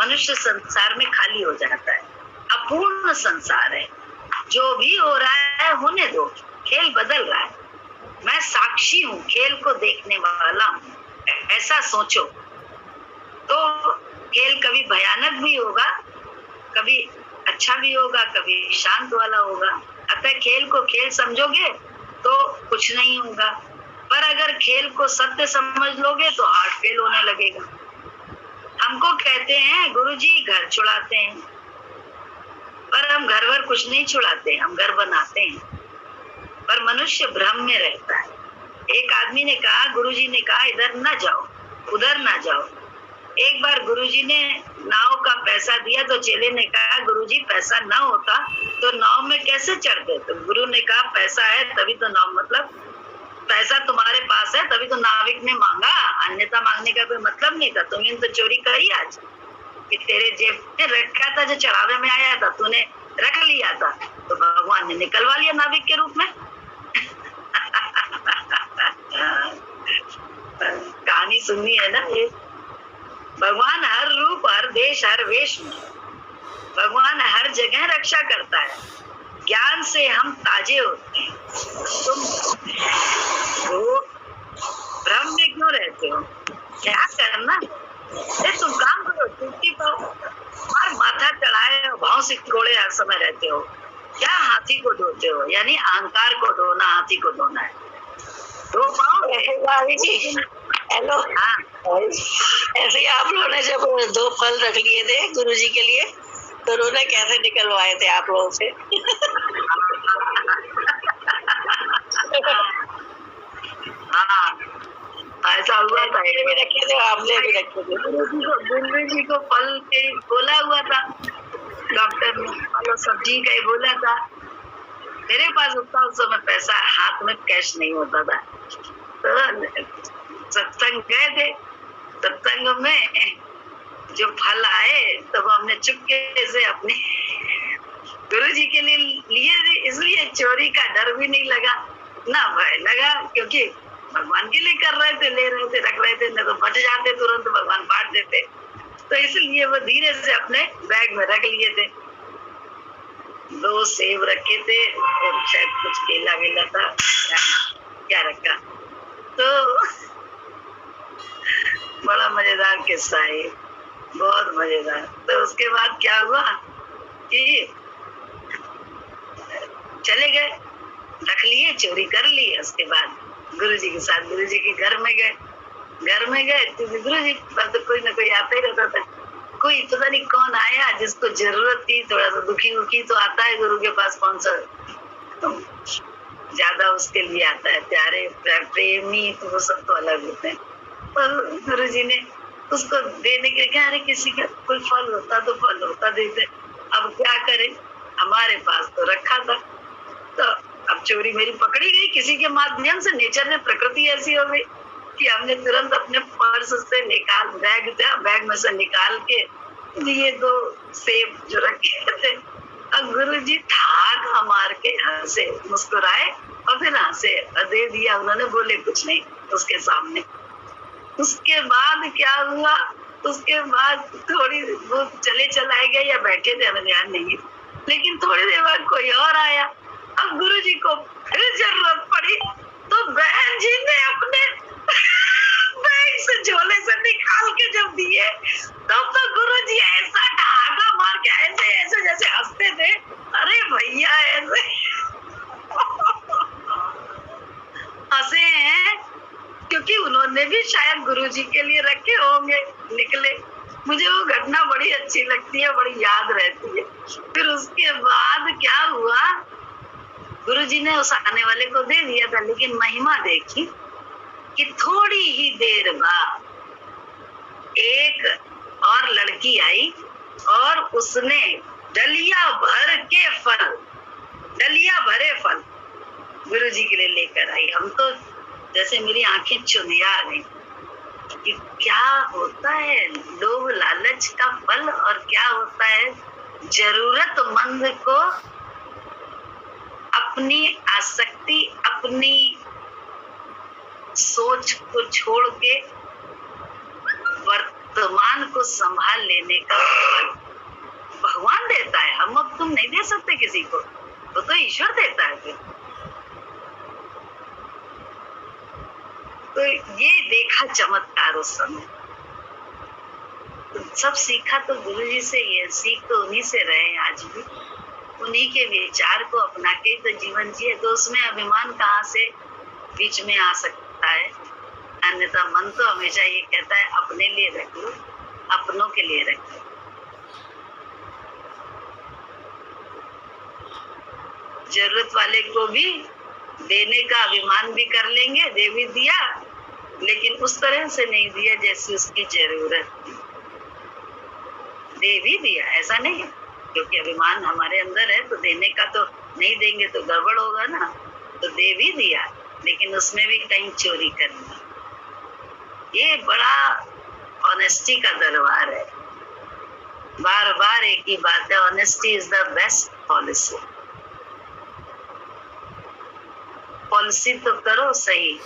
मनुष्य संसार में खाली हो जाता है, अपूर्ण संसार है। जो भी हो रहा है होने दो, खेल बदल रहा है, मैं साक्षी हूँ, खेल को देखने वाला हूँ, ऐसा सोचो तो खेल कभी भयानक भी होगा, कभी अच्छा भी होगा, कभी शांत वाला होगा। अतः खेल को खेल समझोगे तो कुछ नहीं होगा, पर अगर खेल को सत्य समझ लोगे तो हार्ट फेल होने लगेगा। हमको कहते हैं गुरुजी घर छुड़ाते हैं, पर हम घर भर कुछ नहीं छुड़ाते, हम घर बनाते हैं। पर मनुष्य भ्रम में रहता है। एक आदमी ने कहा, गुरुजी ने कहा इधर ना जाओ, उधर ना जाओ। एक बार गुरुजी ने नाव का पैसा दिया तो चेले ने कहा, गुरुजी पैसा ना होता तो नाव में कैसे चढ़ते? तो गुरु ने कहा, पैसा है तभी तो नाव, मतलब पैसा तुम्हारे पास है तभी तो नाविक ने मांगा, अन्यथा मांगने का कोई मतलब नहीं था। तुमने तो चोरी करी आज, कि तेरे जेब में रखा था जो चढ़ावे में आया था, तूने रख लिया था, तो भगवान ने निकलवा लिया नाविक के रूप में। कहानी सुननी है ना ये। भगवान हर रूप, हर देश, हर वेश में, भगवान हर जगह रक्षा करता है। ज्ञान से हम ताजे होते हैं। तुम भ्रम में क्यों रहते हो? क्या करना? तुम काम करो, चुटकी पाओ, और माथा चढ़ाए भाव से कोड़े हर समय रहते हो। क्या हाथी को धोते हो? यानी अहंकार को धोना, हाथी को धोना है। धो पाओ? हेलो, हाँ, ऐसे ही आप लोगों ने जब 2 फल रख लिए थे गुरुजी के लिए, तो उन्होंने कैसे निकलवाए थे आप लोगों से? हाँ, ऐसा हुआ था। भी रखे थे, आपने भी रखे थे। गुरु जी को फल के बोला हुआ था डॉक्टर ने, फल सब्जी का ही बोला था। मेरे पास उतना उस समय पैसा हाथ में कैश नहीं होता था, तो सत्संग गए थे। सत्संग में जो फल आए तो हमने चुपके से अपने गुरु जी के लिए लिए थे, इसलिए चोरी का डर भी नहीं लगा, ना भय लगा, क्योंकि भगवान के लिए कर रहे थे, ले रहे थे, रख रहे थे, न तो बच जाते तुरंत, भगवान बांट देते। तो इसलिए वो धीरे से अपने बैग में रख लिए थे। 2 सेब रखे थे और शायद कुछ केला वेला था, क्या रखा। तो बड़ा मजेदार किस्सा है, बहुत मजेदार। तो उसके बाद क्या हुआ कि चले गए, रख लिए, चोरी कर ली। उसके बाद गुरुजी के साथ गुरुजी के घर में गए। क्योंकि गुरुजी पर तो कोई ना कोई आता ही रहता था। कोई पता नहीं कौन आया जिसको जरूरत थी, थोड़ा सा दुखी तो आता है गुरु के पास, कौन सा ज्यादा उसके लिए आता है, प्यारे प्रेमी, तो वो सब तो अलग होते हैं। और गुरु जी ने उसको देने के लिए कहा, अरे किसी का कोई फल होता तो फल होता देते, अब क्या करें, हमारे पास तो रखा था। तो अब चोरी मेरी पकड़ी गई किसी के माध्यम से, नेचर ने, प्रकृति ऐसी हो गई कि हमने तुरंत अपने पर्स से निकाल, बैग था, बैग में से निकाल के ये 2 सेब जो रखे थे, और गुरु जी ठाक मार के हंसे, मुस्कुराए और फिर हंसे और दे दिया उन्होंने, बोले कुछ नहीं उसके सामने। उसके बाद क्या हुआ, उसके बाद थोड़ी वो चलाए गए या बैठे थे, हमें ध्यान नहीं, लेकिन थोड़ी देर बाद कोई और आया। अब गुरु जी को फिर जरूरत पड़ी तो बहन जी ने अपने बैग से, झोले से निकाल के जब दिए, तब तो गुरु जी ऐसा ठहाका मार के ऐसे ऐसे जैसे हंसते थे, अरे भैया ऐसे हंसे हैं क्योंकि उन्होंने भी शायद गुरु जी के लिए रखे होंगे, निकले। मुझे वो घटना बड़ी अच्छी लगती है, बड़ी याद रहती है। फिर उसके बाद क्या हुआ, गुरु जी ने उस आने वाले को दे दिया था, लेकिन महिमा देखी कि थोड़ी ही देर बाद एक और लड़की आई और उसने डलिया भरे फल गुरु जी के लिए लेकर आई। हम तो जैसे, मेरी आंखें चुंधिया गई कि क्या होता है लोभ लालच का फल, और क्या होता है जरूरतमंद को अपनी आसक्ति, अपनी सोच को छोड़ के वर्तमान को संभाल लेने का फल भगवान देता है। हम अब तुम नहीं दे सकते किसी को, तो ईश्वर देता है। फिर तो ये देखा चमत्कार उस समय, तो सब सीखा तो गुरु जी से, ये सीख तो उन्हीं से रहे, आज भी उन्हीं के विचार को अपना के तो जीवन जिए। तो उसमें अभिमान कहाँ से बीच में आ सकता है, अन्यथा मन तो हमेशा ये कहता है अपने लिए रख लो, अपनों के लिए रख लो। जरूरत वाले को भी देने का अभिमान भी कर लेंगे, दे भी दिया, लेकिन उस तरह से नहीं दिया जैसी उसकी जरूरत थी। दे भी दिया, ऐसा नहीं है, क्योंकि अभिमान हमारे अंदर है, तो देने का तो नहीं देंगे तो गड़बड़ होगा ना, तो दे भी दिया, लेकिन उसमें भी कहीं चोरी कर ली। ये बड़ा ऑनेस्टी का दरबार है। बार बार एक ही बात है, honesty is the best policy. Policy तो करो सही,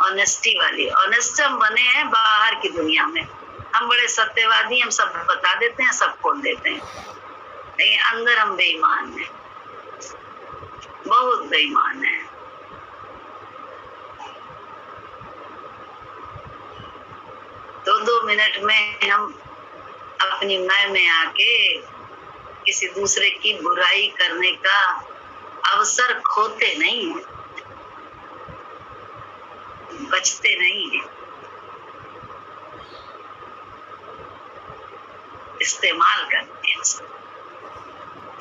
ऑनेस्टी वाली। ऑनेस्ट हम बने हैं बाहर की दुनिया में, हम बड़े सत्यवादी, हम सब बता देते हैं, सब खोल देते हैं, लेकिन अंदर हम बेईमान हैं, बहुत बेईमान हैं। दो मिनट में हम अपनी मैं में आके किसी दूसरे की बुराई करने का अवसर खोते नहीं है, बचते नहीं है, इस्तेमाल करते हैं।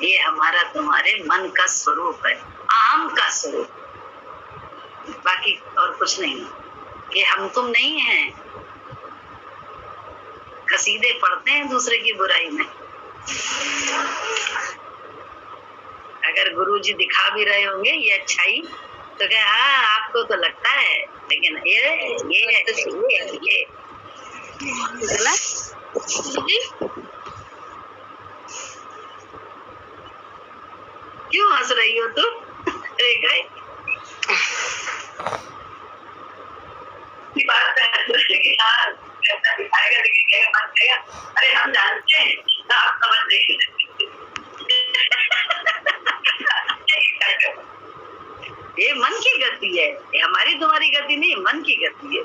ये हमारा तुम्हारे मन का स्वरूप है, आम का स्वरूप, बाकी और कुछ नहीं। ये हम तुम नहीं हैं, कसीदे पढ़ते हैं दूसरे की बुराई में। अगर गुरुजी दिखा भी रहे होंगे ये अच्छाई, तो क्या हाँ आपको तो लगता है, लेकिन ये क्यों हंस रही हो तुम? बात दिखाएगा, लेकिन मन कहेगा अरे हम जानते हैं ना, आप समझ नहीं। ये मन की गति है, ये हमारी तुम्हारी गति नहीं, मन की गति है।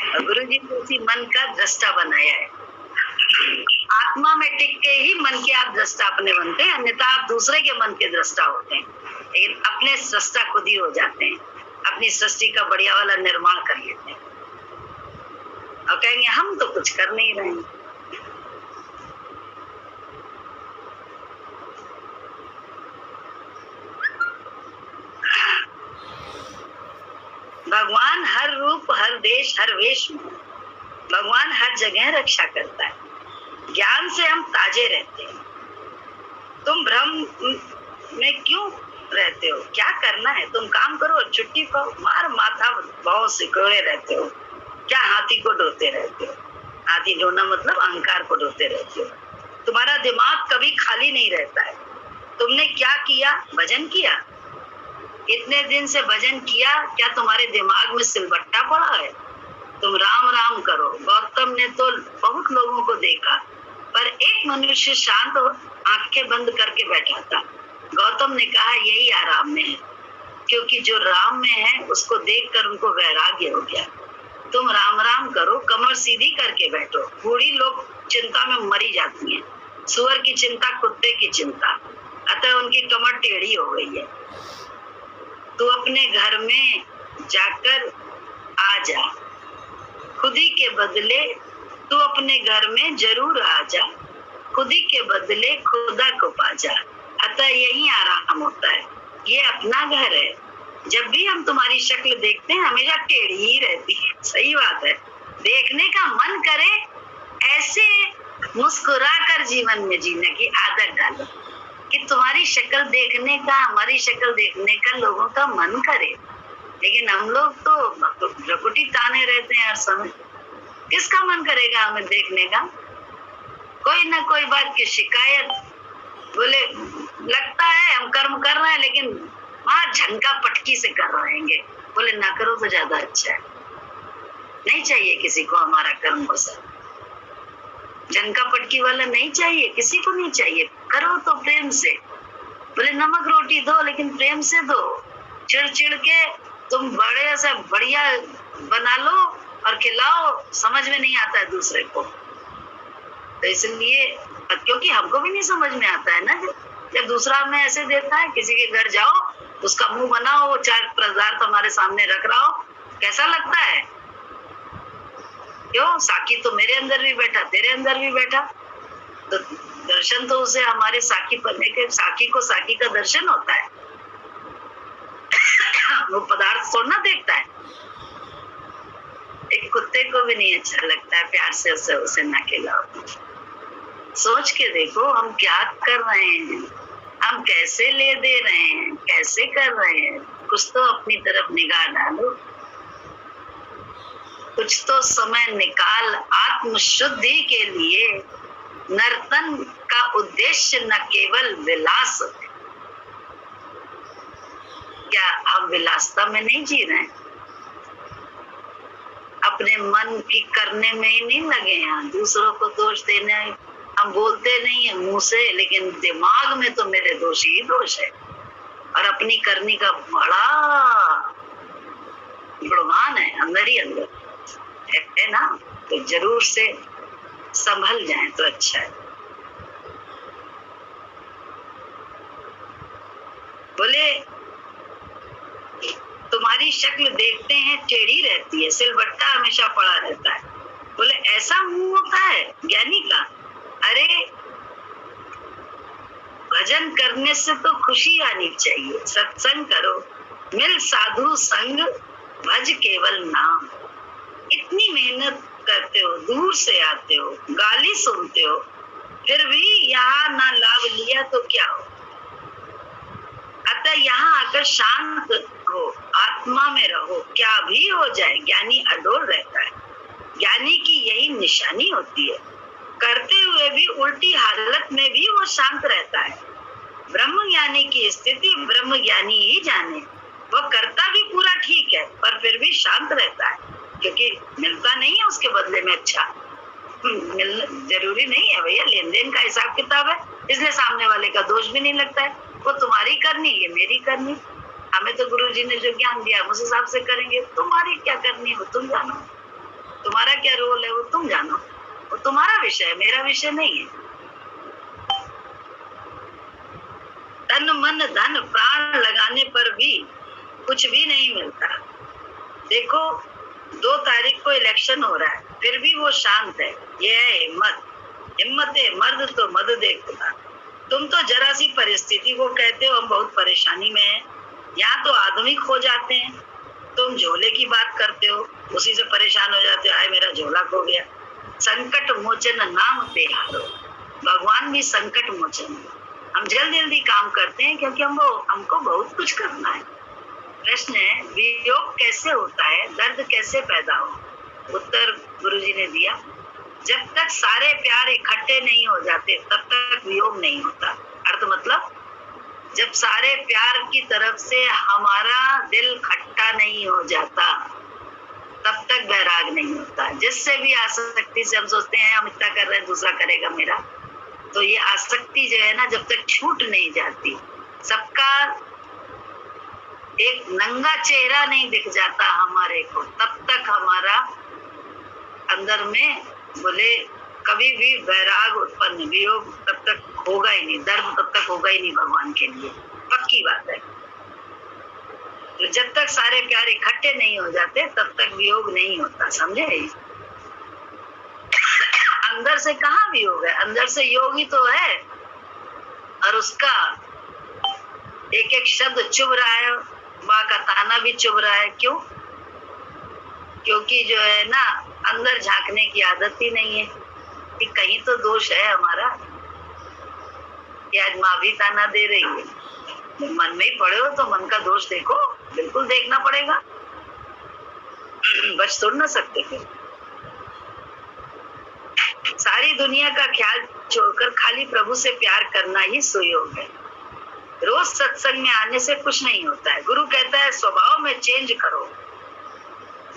और गुरु जी ने उसी मन का दृष्टा बनाया है। आत्मा में टिक के ही मन के आप दृष्टा अपने बनते हैं, अन्यथा आप दूसरे के मन के दृष्टा होते हैं, लेकिन अपने सृष्टा खुद ही हो जाते हैं, अपनी सृष्टि का बढ़िया वाला निर्माण कर लेते हैं और कहेंगे हम तो कुछ कर नहीं रहे हैं। भगवान हर रूप, हर देश, हर वेश में, भगवान हर जगह रक्षा करता है। ज्ञान से हम ताजे रहते हैं। तुम भ्रम में क्यों रहते हो? क्या करना है? तुम काम करो और छुट्टी पाओ। मार माथा भाव सिकोड़े रहते हो। क्या हाथी को ढोते रहते हो? हाथी ढोना मतलब अहंकार को ढोते रहते हो। तुम्हारा दिमाग कभी खाली नहीं रहता है। तुमने क्या किया? भजन किया। इतने दिन से भजन किया, क्या तुम्हारे दिमाग में सिलबट्टा पड़ा है? तुम राम राम करो। गौतम ने तो बहुत लोगों को देखा, पर एक मनुष्य शांत आंखें बंद करके बैठा था। गौतम ने कहा यही आराम में है, क्योंकि जो राम में है उसको देखकर उनको वैराग्य हो गया। तुम राम राम करो, कमर सीधी करके बैठो। बूढ़ी लोग चिंता में मरी जाती हैं। सुअर की चिंता कुत्ते की चिंता, अतः उनकी कमर टेढ़ी हो गई है। तू अपने घर में जाकर आ जा, खुदी के बदले तू अपने घर में जरूर आ जा, खुदी के बदले खुदा को पा जा। अतः यही आराम होता है। ये अपना घर है। जब भी हम तुम्हारी शक्ल देखते हैं हमेशा टेढ़ी ही रहती है। सही बात है। देखने का मन करे ऐसे मुस्कुरा कर जीवन में जीने की आदत डालो कि तुम्हारी शक्ल देखने का, हमारी शक्ल देखने का लोगों का मन करे। लेकिन हम लोग तो भ्रकुटी ताने रहते हैं हर समय। किसका मन करेगा हमें देखने का? कोई ना कोई बात की शिकायत, बोले लगता है हम कर्म कर रहे हैं लेकिन वहां झनका पटकी से कर रहेंगे। बोले ना करो तो ज्यादा अच्छा है। नहीं चाहिए किसी को हमारा कर्म पसंद। झनका पटकी वाला नहीं चाहिए, किसी को नहीं चाहिए। करो तो प्रेम से। बोले नमक रोटी दो लेकिन प्रेम से दो। चिड़ के तुम बड़े से बढ़िया बना लो और खिलाओ, समझ में नहीं आता है दूसरे को। तो इसलिए, क्योंकि हमको भी नहीं समझ में आता है ना, जब दूसरा हमें ऐसे देता है। किसी के घर जाओ, उसका मुंह बनाओ, वो चार पदार्थ हमारे सामने रख रहा हो, कैसा लगता है? क्यों? साकी तो मेरे अंदर भी बैठा, तेरे अंदर भी बैठा, तो दर्शन तो उसे हमारे साकी पन्ने के, साकी को साकी का दर्शन होता है। वो पदार्थ थोड़ा ना देखता है। एक कुत्ते को भी नहीं अच्छा लगता है प्यार से उसे ना खिलाओ। सोच के देखो हम क्या कर रहे हैं, हम कैसे ले दे रहे हैं, कैसे कर रहे हैं। कुछ तो अपनी तरफ निगाह डालो, कुछ तो समय निकाल। आत्म शुद्धि के लिए नर्तन का उद्देश्य न केवल विलास। क्या हम विलासता में नहीं जी रहे हैं? अपने मन की करने में ही नहीं लगे हैं, दूसरों को दोष देने। हम बोलते नहीं है मुंह से, लेकिन दिमाग में तो मेरे दोष ही दोष है। और अपनी करनी का बड़ा गुणगान है अंदर ही अंदर है ना। तो जरूर से संभल जाए तो अच्छा है। बोले तुम्हारी शक्ल देखते हैं टेढ़ी रहती है, सिलबट्टा हमेशा पड़ा रहता है। बोले ऐसा मुंह होता है ज्ञानी का? अरे भजन करने से तो खुशी आनी चाहिए। सत्संग करो, मिल साधु संग, भज केवल नाम। इतनी मेहनत करते हो, दूर से आते हो, गाली सुनते हो, फिर भी यहाँ ना लाभ लिया तो क्या हो। अतः यहाँ आकर शांत हो, आत्मा में रहो, क्या भी हो जाए ज्ञानी अडोल रहता है। ज्ञानी की यही निशानी होती है। करते हुए भी उल्टी हालत में भी वो शांत रहता है। ब्रह्म ज्ञानी की स्थिति ब्रह्म ज्ञानी ही जाने। वो करता भी पूरा ठीक है पर फिर भी शांत रहता है, क्योंकि मिलता नहीं है उसके बदले में अच्छा। जरूरी नहीं है भैया, लेन देन का हिसाब किताब है, इसलिए सामने वाले का दोष भी नहीं लगता है। वो तुम्हारी करनी, ये मेरी करनी। हमें तो गुरु जी ने जो ज्ञान दिया उस हिसाब से करेंगे। तुम्हारी क्या करनी है वो तुम जानो, तुम्हारा क्या रोल है वो तुम जानो। वो तुम्हारा विषय है, मेरा विषय नहीं है। तन मन धन प्राण लगाने पर भी कुछ भी नहीं मिलता। देखो 2 तारीख को इलेक्शन हो रहा है, फिर भी वो शांत है। ये है हिम्मत। हिम्मत है मर्द तो मद देखता। तुम तो जरा सी परिस्थिति को कहते हो हम बहुत परेशानी में हैं, यहाँ तो आधुनिक हो जाते हैं। तो तुम झोले की बात करते हो, उसी से परेशान हो जाते हो, आए मेरा झोला खो गया। संकट मोचन नाम तिहारो, भगवान भी संकट मोचन है। हम जल्दी जल्दी काम करते हैं क्योंकि हमको बहुत कुछ करना है। प्रश्न है, वियोग कैसे होता है, दर्द कैसे पैदा हो? उत्तर गुरुजी ने दिया, जब तक सारे प्यार इकट्ठे नहीं हो जाते तब तक वियोग नहीं होता। अर्थ मतलब, जब सारे प्यार की तरफ से हमारा दिल खट्टा नहीं हो जाता तब तक वैराग नहीं होता। जिससे भी आसक्ति से हम सोचते हैं हम इतना कर रहे हैं, दूसरा करेगा मेरा, तो ये आसक्ति जो है ना, जब तक छूट नहीं जाती, सबका एक नंगा चेहरा नहीं दिख जाता हमारे को, तब तक हमारा अंदर में बोले कभी भी वैराग उत्पन्न, वियोग तब तक होगा ही नहीं, दर्द तब तक होगा ही नहीं भगवान के लिए, पक्की बात है। तो जब तक सारे प्यार इकट्ठे नहीं हो जाते तब तक वियोग नहीं होता, समझे? अंदर से कहाँ वियोग है, अंदर से योग ही तो है, और उसका एक एक शब्द चुभ रहा है, माँ का ताना भी चुभ रहा है। क्यों? क्योंकि जो है ना, अंदर झांकने की आदत ही नहीं है कि कहीं तो दोष है हमारा, कि आज माँ भी ताना दे रही है। मन में ही पड़े हो तो मन का दोष देखो, बिल्कुल देखना पड़ेगा, बच थोड़ ना सकते फिर। सारी दुनिया का ख्याल छोड़कर खाली प्रभु से प्यार करना ही सुयोग है। रोज सत्संग में आने से कुछ नहीं होता है। गुरु कहता है स्वभाव में चेंज करो,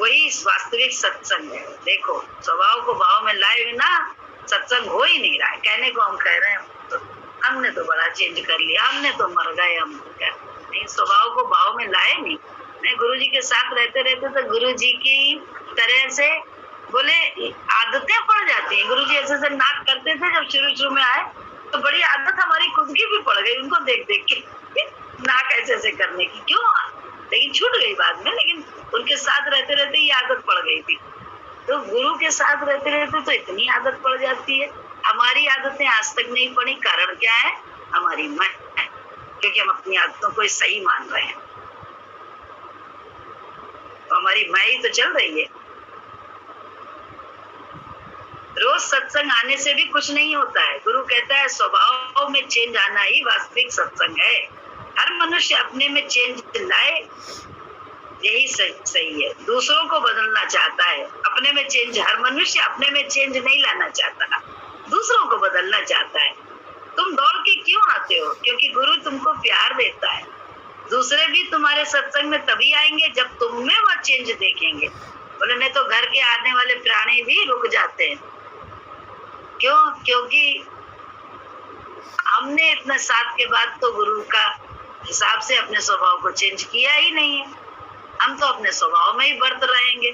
वही वास्तविक सत्संग है। देखो, स्वभाव को भाव में लाए बिना सत्संग हो ही नहीं रहा है। कहने को हम कह रहे हैं तो हमने तो बड़ा चेंज कर लिया, हमने तो मर गए, हम नहीं, स्वभाव को भाव में लाए नहीं। मैं गुरु जी के साथ रहते रहते तो गुरु जी की तरह से बोले आदतें पड़ जाती हैं। गुरु जी ऐसे से नाक करते थे जब शुरू में आए, तो बड़ी आदत हमारी खुद की भी पड़ गई उनको देख देख के, नाक ऐसे ऐसे करने की। क्यों? लेकिन छूट गई बाद में, लेकिन उनके साथ रहते रहते ये आदत पड़ गई थी। तो गुरु के साथ रहते रहते तो इतनी आदत पड़ जाती है। हमारी आदतें आज तक नहीं पड़ी, कारण क्या है? हमारी मैं, क्योंकि हम अपनी आदतों को सही मान रहे हैं, तो हमारी मैं ही तो चल रही है। रोज सत्संग आने से भी कुछ नहीं होता है। गुरु कहता है स्वभाव में चेंज आना ही वास्तविक सत्संग है। हर मनुष्य अपने में चेंज लाए, यही सही है। दूसरों को बदलना चाहता है, अपने में चेंज, हर मनुष्य अपने में चेंज नहीं लाना चाहता, दूसरों को बदलना चाहता है। तुम दौड़ के क्यों आते हो? क्योंकि गुरु तुमको प्यार देता है। दूसरे भी तुम्हारे सत्संग में तभी आएंगे जब तुम में वह चेंज देखेंगे। बोले नहीं तो घर के आने वाले प्राणी भी रुक जाते हैं। क्यों? क्योंकि हमने इतने साथ के बाद तो गुरु का हिसाब से अपने स्वभाव को चेंज किया ही नहीं है। हम तो अपने स्वभाव में ही बरत रहेंगे,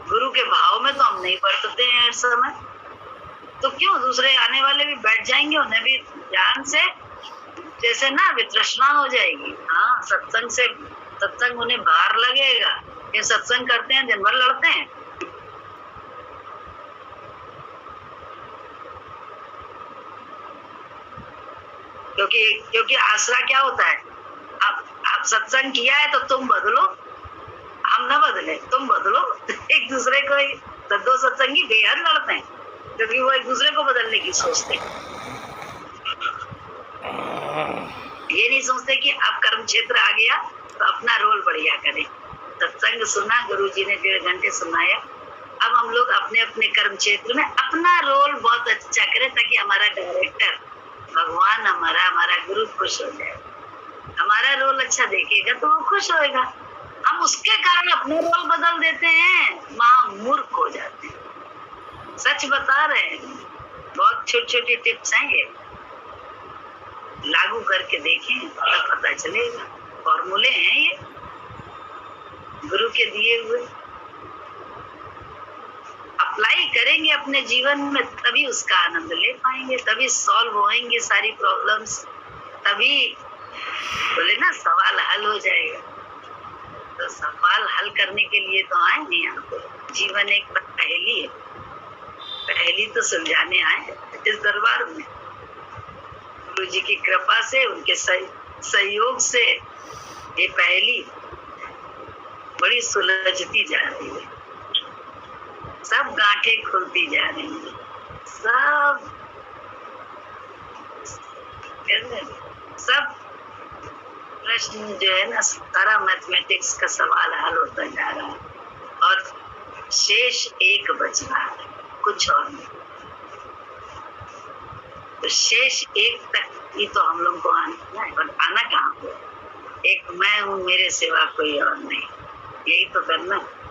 गुरु के भाव में तो हम नहीं बरतते हैं हर समय। तो क्यों? दूसरे आने वाले भी बैठ जाएंगे, उन्हें भी ध्यान से जैसे ना वितृष्णा हो जाएगी। हाँ, सत्संग से, सत्संग उन्हें बाहर लगेगा। ये सत्संग करते हैं, दिन भर लड़ते हैं। क्योंकि आसरा क्या होता है? आप सत्संग किया है तो तुम बदलो, हम ना बदले, तुम बदलो। एक दूसरे को, तो दो सत्संगी बेहद लड़ते हैं क्योंकि वो एक दूसरे को बदलने की सोचते हैं। ये नहीं सोचते कि अब कर्म क्षेत्र आ गया तो अपना रोल बढ़िया करें। सत्संग सुना, गुरुजी ने 1.5 घंटे सुनाया, अब हम लोग अपने अपने कर्म क्षेत्र में अपना रोल बहुत अच्छा करें ताकि हमारा डायरेक्टर भगवान, हमारा गुरु खुश हो जाए। हमारा रोल अच्छा देखेगा तो वो खुश होएगा। हम उसके कारण अपने रोल बदल देते हैं, महामूर्ख हो जाते हैं। सच बता रहे हैं, बहुत छोटी छोटी टिप्स हैं, ये लागू करके देखें तो पता चलेगा। फॉर्मूले हैं ये गुरु के दिए हुए, अप्लाई करेंगे अपने जीवन में तभी उसका आनंद ले पाएंगे, तभी सॉल्व होएंगे सारी प्रॉब्लम्स, तभी बोले ना सवाल हल हो जाएगा। तो सवाल हल करने के लिए तो आए नहीं यहाँ पे। जीवन एक पहेली है, पहेली तो सुलझाने आए इस दरबार में। गुरु जी की कृपा से, उनके सहयोग से ये पहेली बड़ी सुलझती जा रही है, सब गांठें खुलती जा रही हैं, सब सब प्रश्न जो है ना, सारा मैथमेटिक्स का सवाल हल होता जा रहा है और शेष एक बच रहा है, कुछ और नहीं। तो शेष एक तक ही तो हम लोग को आना है, और आना कहाँ को? एक मैं हूँ, मेरे सिवा कोई और नहीं, यही तो करना है।